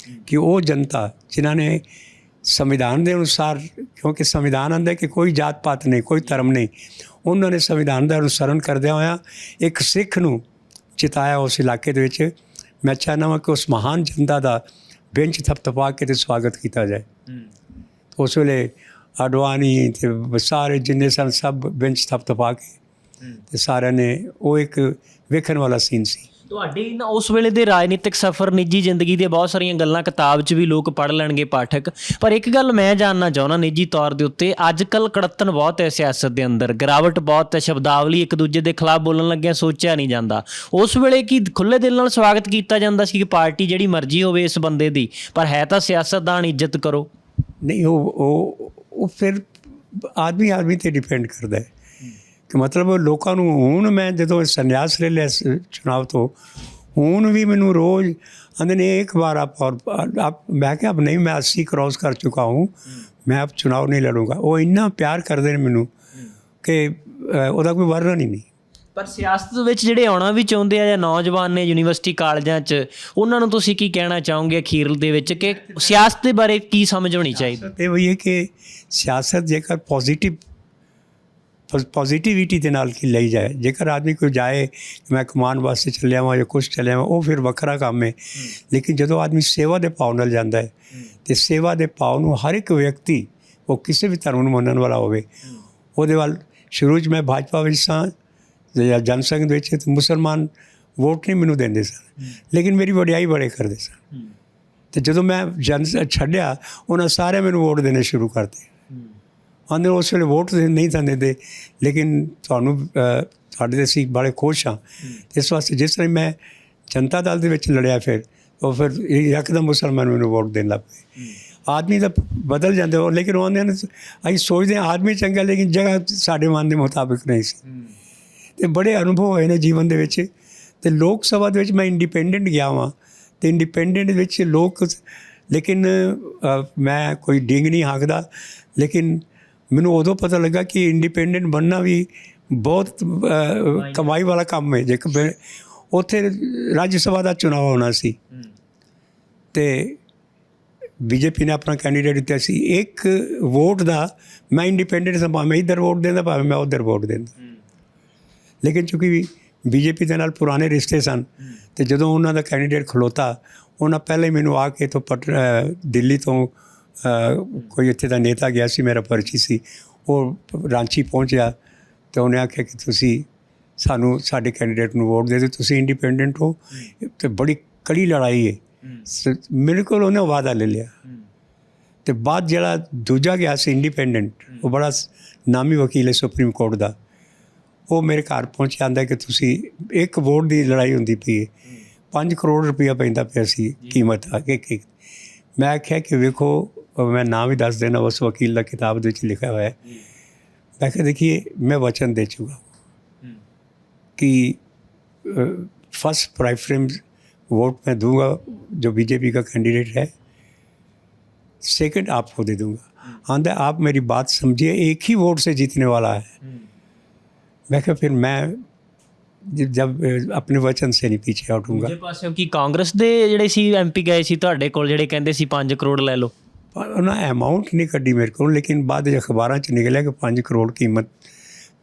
ਕਿ ਉਹ ਜਨਤਾ ਜਿਨ੍ਹਾਂ ਨੇ ਸੰਵਿਧਾਨ ਦੇ ਅਨੁਸਾਰ, ਕਿਉਂਕਿ ਸੰਵਿਧਾਨ ਆਂਦਾ ਕਿ ਕੋਈ ਜਾਤ ਪਾਤ ਨਹੀਂ, ਕੋਈ ਧਰਮ ਨਹੀਂ, ਉਹਨਾਂ ਨੇ ਸੰਵਿਧਾਨ ਦਾ ਅਨੁਸਰਨ ਕਰਦਿਆਂ ਹੋਇਆ ਇੱਕ ਸਿੱਖ ਨੂੰ ਜਿਤਾਇਆ ਉਸ ਇਲਾਕੇ ਦੇ ਵਿੱਚ। ਮੈਂ ਚਾਹੁੰਦਾ ਹਾਂ ਕਿ ਉਸ ਮਹਾਨ ਜਨਤਾ ਦਾ ਬੈਂਚ ਥਪਥਪਾ ਕੇ ਤੇ ਸਵਾਗਤ ਕੀਤਾ ਜਾਏ। ਉਸ ਵੇਲੇ ਅਡਵਾਨੀ ਤੇ ਸਾਰੇ ਜਿੰਨੇ ਸਨ ਸਭ ਬੈਂਚ ਥਪਥਪਾ ਕੇ ਤੇ ਸਾਰਿਆਂ ਨੇ, ਉਹ ਇੱਕ ਵੇਖਣ ਵਾਲਾ ਸੀਨ ਸੀ। ਤੁਹਾਡੀ ਨਾ ਉਸ ਵੇਲੇ ਦੇ ਰਾਜਨੀਤਿਕ ਸਫ਼ਰ, ਨਿੱਜੀ ਜ਼ਿੰਦਗੀ ਦੀਆਂ ਬਹੁਤ ਸਾਰੀਆਂ ਗੱਲਾਂ ਕਿਤਾਬ 'ਚ ਵੀ ਲੋਕ ਪੜ੍ਹ ਲੈਣਗੇ ਪਾਠਕ, ਪਰ ਇੱਕ ਗੱਲ ਮੈਂ ਜਾਣਨਾ ਚਾਹੁੰਦਾ ਨਿੱਜੀ ਤੌਰ ਦੇ ਉੱਤੇ, ਅੱਜ ਕੱਲ੍ਹ ਕੜੱਤਣ ਬਹੁਤ ਹੈ ਸਿਆਸਤ ਦੇ ਅੰਦਰ, ਗਿਰਾਵਟ ਬਹੁਤ ਹੈ, ਸ਼ਬਦਾਵਲੀ ਇੱਕ ਦੂਜੇ ਦੇ ਖਿਲਾਫ ਬੋਲਣ ਲੱਗਿਆ ਸੋਚਿਆ ਨਹੀਂ ਜਾਂਦਾ। ਉਸ ਵੇਲੇ ਕੀ ਖੁੱਲ੍ਹੇ ਦਿਲ ਨਾਲ ਸਵਾਗਤ ਕੀਤਾ ਜਾਂਦਾ ਸੀ ਕਿ ਪਾਰਟੀ ਜਿਹੜੀ ਮਰਜ਼ੀ ਹੋਵੇ ਇਸ ਬੰਦੇ ਦੀ, ਪਰ ਹੈ ਤਾਂ ਸਿਆਸਤਦਾਨ, ਇੱਜ਼ਤ ਕਰੋ? ਨਹੀਂ, ਉਹ ਫਿਰ ਆਦਮੀ 'ਤੇ ਡਿਪੈਂਡ ਕਰਦਾ ਹੈ ਕਿ ਮਤਲਬ ਲੋਕਾਂ ਨੂੰ। ਹੁਣ ਮੈਂ ਜਦੋਂ ਸੰਨਿਆਸ ਲੈ ਲਿਆ ਚੁਣਾਵ ਤੋਂ, ਹੁਣ ਵੀ ਮੈਨੂੰ ਰੋਜ਼ ਆਂਦੇ ਨੇ ਇੱਕ ਵਾਰ ਆਪ ਮੈਂ ਕਿਹਾ ਨਹੀਂ, ਮੈਂ 80 क्रॉस ਕਰ ਚੁੱਕਾ ਹੂੰ, ਮੈਂ ਆਪ ਚੁਣਾਵ ਨਹੀਂ ਲੜੂੰਗਾ। ਉਹ ਇੰਨਾ ਪਿਆਰ ਕਰਦੇ ਨੇ ਮੈਨੂੰ ਕਿ ਉਹਦਾ ਕੋਈ ਵਰਣਨ ਹੀ ਨਹੀਂ। ਪਰ ਸਿਆਸਤ ਵਿੱਚ ਜਿਹੜੇ ਆਉਣਾ ਵੀ ਚਾਹੁੰਦੇ ਆ ਜਾਂ ਨੌਜਵਾਨ ਨੇ ਯੂਨੀਵਰਸਿਟੀ ਕਾਲਜਾਂ 'ਚ, ਉਹਨਾਂ ਨੂੰ ਤੁਸੀਂ ਕੀ ਕਹਿਣਾ ਚਾਹੋਗੇ ਅਖੀਰ ਦੇ ਵਿੱਚ ਕਿ ਸਿਆਸਤ ਦੇ ਬਾਰੇ ਕੀ ਸਮਝ ਹੋਣੀ ਚਾਹੀਦੀ? ਇਹ ਵਹੀ ਹੈ ਕਿ ਸਿਆਸਤ ਜੇਕਰ ਪੋਜ਼ੀਟਿਵਿਟੀ ਦੇ ਨਾਲ ਕੀ ਲਈ ਜਾਏ, ਜੇਕਰ ਆਦਮੀ ਕੋਈ ਜਾਏ ਮੈਂ ਕਮਾਉਣ ਵਾਸਤੇ ਚੱਲਿਆ ਵਾਂ ਜਾਂ ਕੁਛ ਚੱਲਿਆ ਵਾਂ, ਉਹ ਫਿਰ ਵੱਖਰਾ ਕੰਮ ਹੈ। ਲੇਕਿਨ ਜਦੋਂ ਆਦਮੀ ਸੇਵਾ ਦੇ ਭਾਵ ਨਾਲ ਜਾਂਦਾ ਹੈ ਅਤੇ ਸੇਵਾ ਦੇ ਭਾਵ ਨੂੰ ਹਰ ਇੱਕ ਵਿਅਕਤੀ, ਉਹ ਕਿਸੇ ਵੀ ਧਰਮ ਨੂੰ ਮੰਨਣ ਵਾਲਾ ਹੋਵੇ, ਉਹਦੇ ਵੱਲ। ਸ਼ੁਰੂ 'ਚ ਮੈਂ ਭਾਜਪਾ ਵਿੱਚ ਸਾਂ ਜਾਂ ਜਨਸੰਘ ਦੇ ਵਿੱਚ, ਅਤੇ ਮੁਸਲਮਾਨ ਵੋਟ ਨਹੀਂ ਮੈਨੂੰ ਦਿੰਦੇ ਸਨ, ਲੇਕਿਨ ਮੇਰੀ ਵਡਿਆਈ ਬੜੇ ਕਰਦੇ ਸਨ। ਅਤੇ ਜਦੋਂ ਮੈਂ ਛੱਡਿਆ, ਉਹਨਾਂ ਸਾਰਿਆਂ ਮੈਨੂੰ ਵੋਟ ਦੇਣੇ ਸ਼ੁਰੂ ਕਰਤੇ। ਆਂਦੇ ਉਸ ਵੇਲੇ ਵੋਟ ਨਹੀਂ ਤਾਂ ਦਿੰਦੇ, ਲੇਕਿਨ ਤੁਹਾਡੇ 'ਤੇ ਅਸੀਂ ਬੜੇ ਖੁਸ਼ ਹਾਂ। ਇਸ ਵਾਸਤੇ ਜਿਸ ਤਰ੍ਹਾਂ ਮੈਂ ਜਨਤਾ ਦਲ ਦੇ ਵਿੱਚ ਲੜਿਆ, ਫਿਰ ਯਕਦਮ ਮੁਸਲਮਾਨ ਮੈਨੂੰ ਵੋਟ ਦੇਣ ਲੱਗ ਪਏ। ਆਦਮੀ ਤਾਂ ਬਦਲ ਜਾਂਦੇ ਹੋ, ਲੇਕਿਨ ਉਹ ਆਉਂਦੇ ਨੇ ਅਸੀਂ ਸੋਚਦੇ ਹਾਂ ਆਦਮੀ ਚੰਗਾ, ਲੇਕਿਨ ਜਗ੍ਹਾ ਸਾਡੇ ਮਨ ਦੇ ਮੁਤਾਬਿਕ ਨਹੀਂ ਸੀ। ਅਤੇ ਬੜੇ ਅਨੁਭਵ ਹੋਏ ਨੇ ਜੀਵਨ ਦੇ ਵਿੱਚ। ਅਤੇ ਲੋਕ ਸਭਾ ਦੇ ਵਿੱਚ ਮੈਂ ਇੰਡੀਪੈਂਡੈਂਟ ਗਿਆ ਵਾਂ, ਅਤੇ ਇੰਡੀਪੈਂਡੈਂਟ ਵਿੱਚ ਲੋਕ, ਲੇਕਿਨ ਮੈਂ ਕੋਈ ਡਿੰਗ ਨਹੀਂ ਹਾਕਦਾ, ਲੇਕਿਨ ਮੈਨੂੰ ਉਦੋਂ ਪਤਾ ਲੱਗਾ ਕਿ ਇੰਡੀਪੈਂਡੈਂਟ ਬਣਨਾ ਵੀ ਬਹੁਤ ਕਮਾਈ ਵਾਲਾ ਕੰਮ ਹੈ। ਜੇਕਰ ਉੱਥੇ ਰਾਜ ਸਭਾ ਦਾ ਚੁਣਾਵ ਹੋਣਾ ਸੀ ਅਤੇ ਬੀਜੇਪੀ ਨੇ ਆਪਣਾ ਕੈਂਡੀਡੇਟ ਦਿੱਤਾ ਸੀ, ਇੱਕ ਵੋਟ ਦਾ ਮੈਂ ਇੰਡੀਪੈਂਡੈਂਟ ਸਾਂ, ਭਾਵੇਂ ਇੱਧਰ ਵੋਟ ਦਿੰਦਾ, ਭਾਵੇਂ ਮੈਂ ਉੱਧਰ ਵੋਟ ਦਿੰਦਾ। ਲੇਕਿਨ ਚੂੰਕਿ ਬੀਜੇਪੀ ਦੇ ਨਾਲ ਪੁਰਾਣੇ ਰਿਸ਼ਤੇ ਸਨ, ਅਤੇ ਜਦੋਂ ਉਹਨਾਂ ਦਾ ਕੈਂਡੀਡੇਟ ਖਲੋਤਾ, ਉਹਨਾਂ ਪਹਿਲਾਂ ਹੀ ਮੈਨੂੰ ਆ ਕੇ ਤੋਂ ਦਿੱਲੀ ਤੋਂ ਕੋਈ ਇੱਥੇ ਦਾ ਨੇਤਾ ਗਿਆ ਸੀ, ਮੇਰਾ ਪਰਚੀ ਸੀ, ਉਹ ਰਾਂਚੀ ਪਹੁੰਚਿਆ ਅਤੇ ਉਹਨੇ ਆਖਿਆ ਕਿ ਤੁਸੀਂ ਸਾਨੂੰ ਸਾਡੇ ਕੈਂਡੀਡੇਟ ਨੂੰ ਵੋਟ ਦੇ ਦਿਓ, ਤੁਸੀਂ ਇੰਡੀਪੈਂਡੈਂਟ ਹੋ। ਅਤੇ ਬੜੀ ਕੜੀ ਲੜਾਈ ਹੈ। ਮੇਰੇ ਕੋਲ ਉਹਨੇ ਵਾਅਦਾ ਲੈ ਲਿਆ। ਅਤੇ ਬਾਅਦ ਜਿਹੜਾ ਦੂਜਾ ਗਿਆ ਸੀ ਇੰਡੀਪੈਂਡੈਂਟ, ਉਹ ਬੜਾ ਨਾਮੀ ਵਕੀਲ ਹੈ ਸੁਪਰੀਮ ਕੋਰਟ ਦਾ, ਉਹ ਮੇਰੇ ਘਰ ਪਹੁੰਚ ਆਂਦਾ ਕਿ ਤੁਸੀਂ ਇੱਕ ਵੋਟ ਦੀ ਲੜਾਈ ਹੁੰਦੀ ਪਈ ਹੈ, 5 ਕਰੋੜ ਰੁਪਈਆ ਪੈਂਦਾ ਪਿਆ ਸੀ ਕੀਮਤ ਆ ਕੇ। ਮੈਂ ਆਖਿਆ ਕਿ ਵੇਖੋ, ਮੈਂ ਨਾਂ ਵੀ ਦੱਸ ਦੇਣਾ, ਉਸ ਵਕੀਲ ਦਾ ਕਿਤਾਬ ਦੇ ਵਿੱਚ ਲਿਖਿਆ ਹੋਇਆ ਹੈ। ਮੈਂ ਕਿਹਾ देखिए, मैं वचन दे चुका कि फर्स्ट प्रेफरेंस वोट मैं दूंगा जो बीजेपी का कैंडिडेट है, सेकंड आपको दे दूंगा। आंदा आप मेरी बात समझिए, एक ही वोट से जीतने वाला है। मैं कहा फिर मैं जब अपने वचन से नहीं पीछे हटूंगा। ਦੂਜੇ ਪਾਸੇ ਕੀ ਕਾਂਗਰਸ ਦੇ ਜਿਹੜੇ ਸੀ MP ਗਏ ਸੀ ਤੁਹਾਡੇ ਕੋਲ, ਜਿਹੜੇ ਕਹਿੰਦੇ ਸੀ 5 ਕਰੋੜ ਲੈ ਲਓ? ਉਹਨਾਂ ਅਮਾਊਂਟ ਨਹੀਂ ਕੱਢੀ ਮੇਰੇ ਕੋਲ, ਲੇਕਿਨ ਬਾਅਦ ਵਿੱਚ ਅਖਬਾਰਾਂ 'ਚ ਨਿਕਲਿਆ ਕਿ 5 ਕਰੋੜ ਕੀਮਤ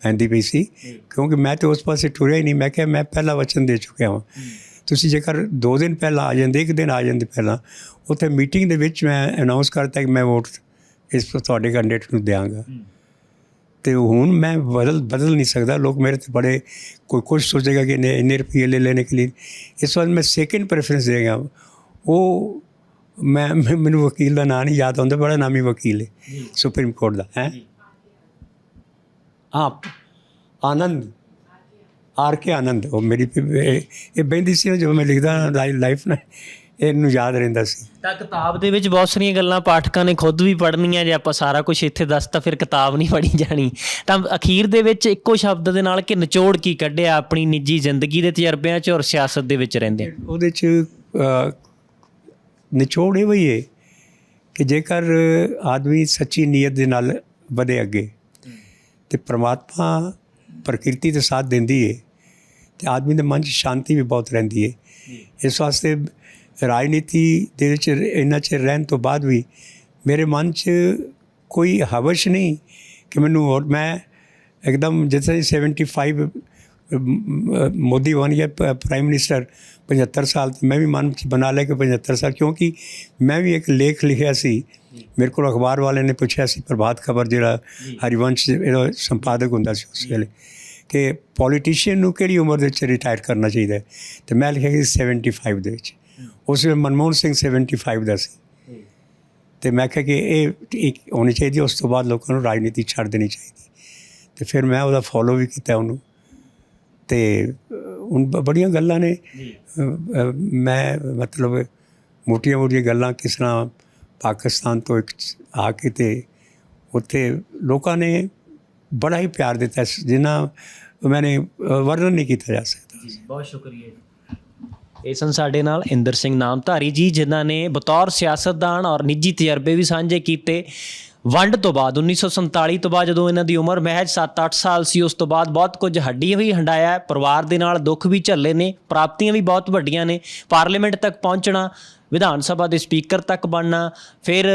ਪੈਂਦੀ ਪਈ ਸੀ, ਕਿਉਂਕਿ ਮੈਂ ਤਾਂ ਉਸ ਪਾਸੇ ਟੁਰਿਆ ਹੀ ਨਹੀਂ। ਮੈਂ ਕਿਹਾ ਮੈਂ ਪਹਿਲਾ ਵਚਨ ਦੇ ਚੁੱਕਿਆ ਹਾਂ। ਤੁਸੀਂ ਜੇਕਰ 2 ਦਿਨ ਪਹਿਲਾਂ ਆ ਜਾਂਦੇ, 1 ਦਿਨ ਆ ਜਾਂਦੇ ਪਹਿਲਾਂ, ਉੱਥੇ ਮੀਟਿੰਗ ਦੇ ਵਿੱਚ ਮੈਂ ਅਨਾਊਂਸ ਕਰਤਾ ਕਿ ਮੈਂ ਵੋਟ ਇਸ ਤੁਹਾਡੇ ਕੈਂਡੀਡੇਟ ਨੂੰ ਦਿਆਂਗਾ। ਅਤੇ ਹੁਣ ਮੈਂ ਬਦਲ ਨਹੀਂ ਸਕਦਾ। ਲੋਕ ਮੇਰੇ 'ਤੇ ਬੜੇ ਕੋਈ ਕੁਛ ਸੋਚੇਗਾ ਕਿ ਇੰਨੇ ਰੁਪਏ ਲੈ ਲੈਣੇ ਕੇ ਲਈ। ਇਸ ਵਾਰ ਮੈਂ ਸੈਕਿੰਡ ਪ੍ਰੈਫਰੈਂਸ ਦੇਗਾ। ਉਹ ਮੈਨੂੰ ਵਕੀਲ ਦਾ ਨਾਂ ਨਹੀਂ ਯਾਦ ਆਉਂਦਾ, ਬੜਾ ਨਾਮੀ ਵਕੀਲ ਹੈ ਸੁਪਰੀਮ ਕੋਰਟ ਦਾ ਹੈ। ਹਾਂ, ਆਨੰਦ, RK ਆਨੰਦ, ਉਹ ਮੇਰੀ ਇਹ ਬਹਿੰਦੀ ਸੀ ਜਦੋਂ ਮੈਂ ਲਿਖਦਾ ਲਾਈਫ ਨਾ, ਇਹਨੂੰ ਯਾਦ ਰਹਿੰਦਾ ਸੀ। ਤਾਂ ਕਿਤਾਬ ਦੇ ਵਿੱਚ ਬਹੁਤ ਸਾਰੀਆਂ ਗੱਲਾਂ ਪਾਠਕਾਂ ਨੇ ਖੁਦ ਵੀ ਪੜ੍ਹਨੀਆਂ। ਜੇ ਆਪਾਂ ਸਾਰਾ ਕੁਝ ਇੱਥੇ ਦੱਸਤਾ ਫਿਰ ਕਿਤਾਬ ਨਹੀਂ ਪੜ੍ਹੀ ਜਾਣੀ। ਤਾਂ ਅਖੀਰ ਦੇ ਵਿੱਚ ਇੱਕੋ ਸ਼ਬਦ ਦੇ ਨਾਲ ਕਿ ਨਿਚੋੜ ਕੀ ਕੱਢਿਆ ਆਪਣੀ ਨਿੱਜੀ ਜ਼ਿੰਦਗੀ ਦੇ ਤਜਰਬਿਆਂ 'ਚ ਔਰ ਸਿਆਸਤ ਦੇ ਵਿੱਚ ਰਹਿੰਦੇ? ਉਹਦੇ 'ਚ ਨਿਚੋੜ ਇਹ ਹੀ ਹੈ ਕਿ ਜੇਕਰ ਆਦਮੀ ਸੱਚੀ ਨੀਅਤ ਦੇ ਨਾਲ ਵਧੇ ਅੱਗੇ ਤੇ ਪ੍ਰਮਾਤਮਾ ਪ੍ਰਕਿਰਤੀ ਦੇ ਸਾਥ ਦਿੰਦੀ ਹੈ ਤੇ ਆਦਮੀ ਦੇ ਮਨ 'ਚ ਸ਼ਾਂਤੀ ਵੀ ਬਹੁਤ ਰਹਿੰਦੀ ਹੈ। ਇਸ ਵਾਸਤੇ ਰਾਜਨੀਤੀ ਦੇ ਵਿੱਚ ਇੰਨਾ ਚਿਰ ਰਹਿਣ ਤੋਂ ਬਾਅਦ ਵੀ ਮੇਰੇ ਮਨ 'ਚ ਕੋਈ ਹਵਸ਼ ਨਹੀਂ ਕਿ ਮੈਨੂੰ ਹੋਰ ਮੈਂ ਇੱਕਦਮ ਜਿਸ ਤਰ੍ਹਾਂ 75 ਮੋਦੀ ਬਣ ਗਿਆ ਪ੍ਰਾਈਮ ਮਿਨਿਸਟਰ 75 ਸਾਲ ਤੇ ਮੈਂ ਵੀ ਮਨ 'ਚ ਬਣਾ ਲਿਆ ਕਿ 75 ਸਾਲ, ਕਿਉਂਕਿ ਮੈਂ ਵੀ ਇੱਕ ਲੇਖ ਲਿਖਿਆ ਸੀ, ਮੇਰੇ ਕੋਲ ਅਖਬਾਰ ਵਾਲੇ ਨੇ ਪੁੱਛਿਆ ਸੀ, ਪ੍ਰਭਾਤ ਖਬਰ ਜਿਹੜਾ ਹਰੀਵੰਸ਼ ਇਹਦਾ ਸੰਪਾਦਕ ਹੁੰਦਾ ਸੀ ਉਸ ਵੇਲੇ, ਕਿ ਪੋਲੀਟੀਸ਼ੀਅਨ ਨੂੰ ਕਿਹੜੀ ਉਮਰ ਦੇ ਵਿੱਚ ਰਿਟਾਇਰ ਕਰਨਾ ਚਾਹੀਦਾ ਹੈ, ਤੇ ਮੈਂ ਲਿਖਿਆ ਸੀ 75 ਦੇ ਵਿੱਚ। ਉਸ ਵੇਲੇ ਮਨਮੋਹਨ ਸਿੰਘ 75 ਦਾ ਸੀ ਤੇ ਮੈਂ ਕਿਹਾ ਕਿ ਇਹ ਇੱਕ ਹੋਣੀ ਚਾਹੀਦੀ, ਉਸ ਤੋਂ ਬਾਅਦ ਲੋਕਾਂ ਨੂੰ ਰਾਜਨੀਤੀ ਛੱਡ ਦੇਣੀ ਚਾਹੀਦੀ। ਤੇ ਫਿਰ ਮੈਂ ਉਹਦਾ ਫੋਲੋ ਵੀ ਕੀਤਾ ਉਹਨੂੰ। ਤੇ ਹੁਣ ਬੜੀਆਂ ਗੱਲਾਂ ਨੇ, ਮੈਂ ਮਤਲਬ ਮੋਟੀਆਂ ਗੱਲਾਂ ਕਿਸ ਤਰ੍ਹਾਂ ਪਾਕਿਸਤਾਨ ਤੋਂ ਇੱਕ ਆ ਕੇ ਤੇ ਉੱਥੇ ਲੋਕਾਂ ਨੇ ਬੜਾ ਹੀ ਪਿਆਰ ਦਿੱਤਾ, ਜਿੰਨਾ ਮੈਨੇ ਵਰਣਨ ਨਹੀਂ ਕੀਤਾ ਜਾ ਸਕਦਾ। ਬਹੁਤ ਸ਼ੁਕਰੀਆ ਜੀ। ਇਹ ਸਨ ਸਾਡੇ ਨਾਲ ਇੰਦਰ ਸਿੰਘ ਨਾਮਧਾਰੀ ਜੀ, ਜਿਨ੍ਹਾਂ ਨੇ ਬਤੌਰ ਸਿਆਸਤਦਾਨ ਔਰ ਨਿੱਜੀ ਤਜਰਬੇ ਵੀ ਸਾਂਝੇ ਕੀਤੇ। ਵੰਡ ਤੋਂ ਬਾਅਦ 1947 ਤੋਂ ਬਾਅਦ ਜਦੋਂ ਇਹਨਾਂ ਦੀ ਉਮਰ ਮਹਿਜ 7-8 ਸਾਲ ਸੀ, ਉਸ ਤੋਂ ਬਾਅਦ ਬਹੁਤ ਕੁਝ ਹੱਡੀ ਵੀ ਹੰਡਾਇਆ, ਪਰਿਵਾਰ ਦੇ ਨਾਲ ਦੁੱਖ ਵੀ ਝੱਲੇ ਨੇ, ਪ੍ਰਾਪਤੀਆਂ ਵੀ ਬਹੁਤ ਵੱਡੀਆਂ ਨੇ, ਪਾਰਲੀਮੈਂਟ ਤੱਕ ਪਹੁੰਚਣਾ, ਵਿਧਾਨ ਸਭਾ ਦੇ ਸਪੀਕਰ ਤੱਕ ਬਣਨਾ, ਫਿਰ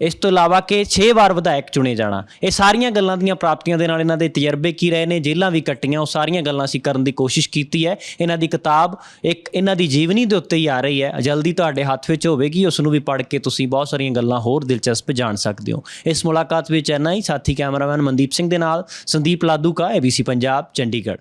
ਇਸ ਤੋਂ ਇਲਾਵਾ ਕਿ 6 ਵਾਰ ਵਿਧਾਇਕ ਚੁਣੇ ਜਾਣਾ। ਇਹ ਸਾਰੀਆਂ ਗੱਲਾਂ ਦੀਆਂ ਪ੍ਰਾਪਤੀਆਂ ਦੇ ਨਾਲ ਇਹਨਾਂ ਦੇ ਤਜਰਬੇ ਕੀ ਰਹੇ ਨੇ, ਜੇਲ੍ਹਾਂ ਵੀ ਕੱਟੀਆਂ, ਉਹ ਸਾਰੀਆਂ ਗੱਲਾਂ ਅਸੀਂ ਕਰਨ ਦੀ ਕੋਸ਼ਿਸ਼ ਕੀਤੀ ਹੈ। ਇਹਨਾਂ ਦੀ ਕਿਤਾਬ ਇੱਕ ਇਹਨਾਂ ਦੀ ਜੀਵਨੀ ਦੇ ਉੱਤੇ ਹੀ ਆ ਰਹੀ ਹੈ, ਜਲਦੀ ਤੁਹਾਡੇ ਹੱਥ ਵਿੱਚ ਹੋਵੇਗੀ, ਉਸ ਨੂੰ ਵੀ ਪੜ੍ਹ ਕੇ ਤੁਸੀਂ ਬਹੁਤ ਸਾਰੀਆਂ ਗੱਲਾਂ ਹੋਰ ਦਿਲਚਸਪ ਜਾਣ ਸਕਦੇ ਹੋ। ਇਸ ਮੁਲਾਕਾਤ ਵਿੱਚ ਇੰਨਾ ਹੀ। ਸਾਥੀ ਕੈਮਰਾਮੈਨ ਮਨਦੀਪ ਸਿੰਘ ਦੇ ਨਾਲ ਸੰਦੀਪ ਲਾਧੂਕਾ, ABC ਪੰਜਾਬ, ਚੰਡੀਗੜ੍ਹ।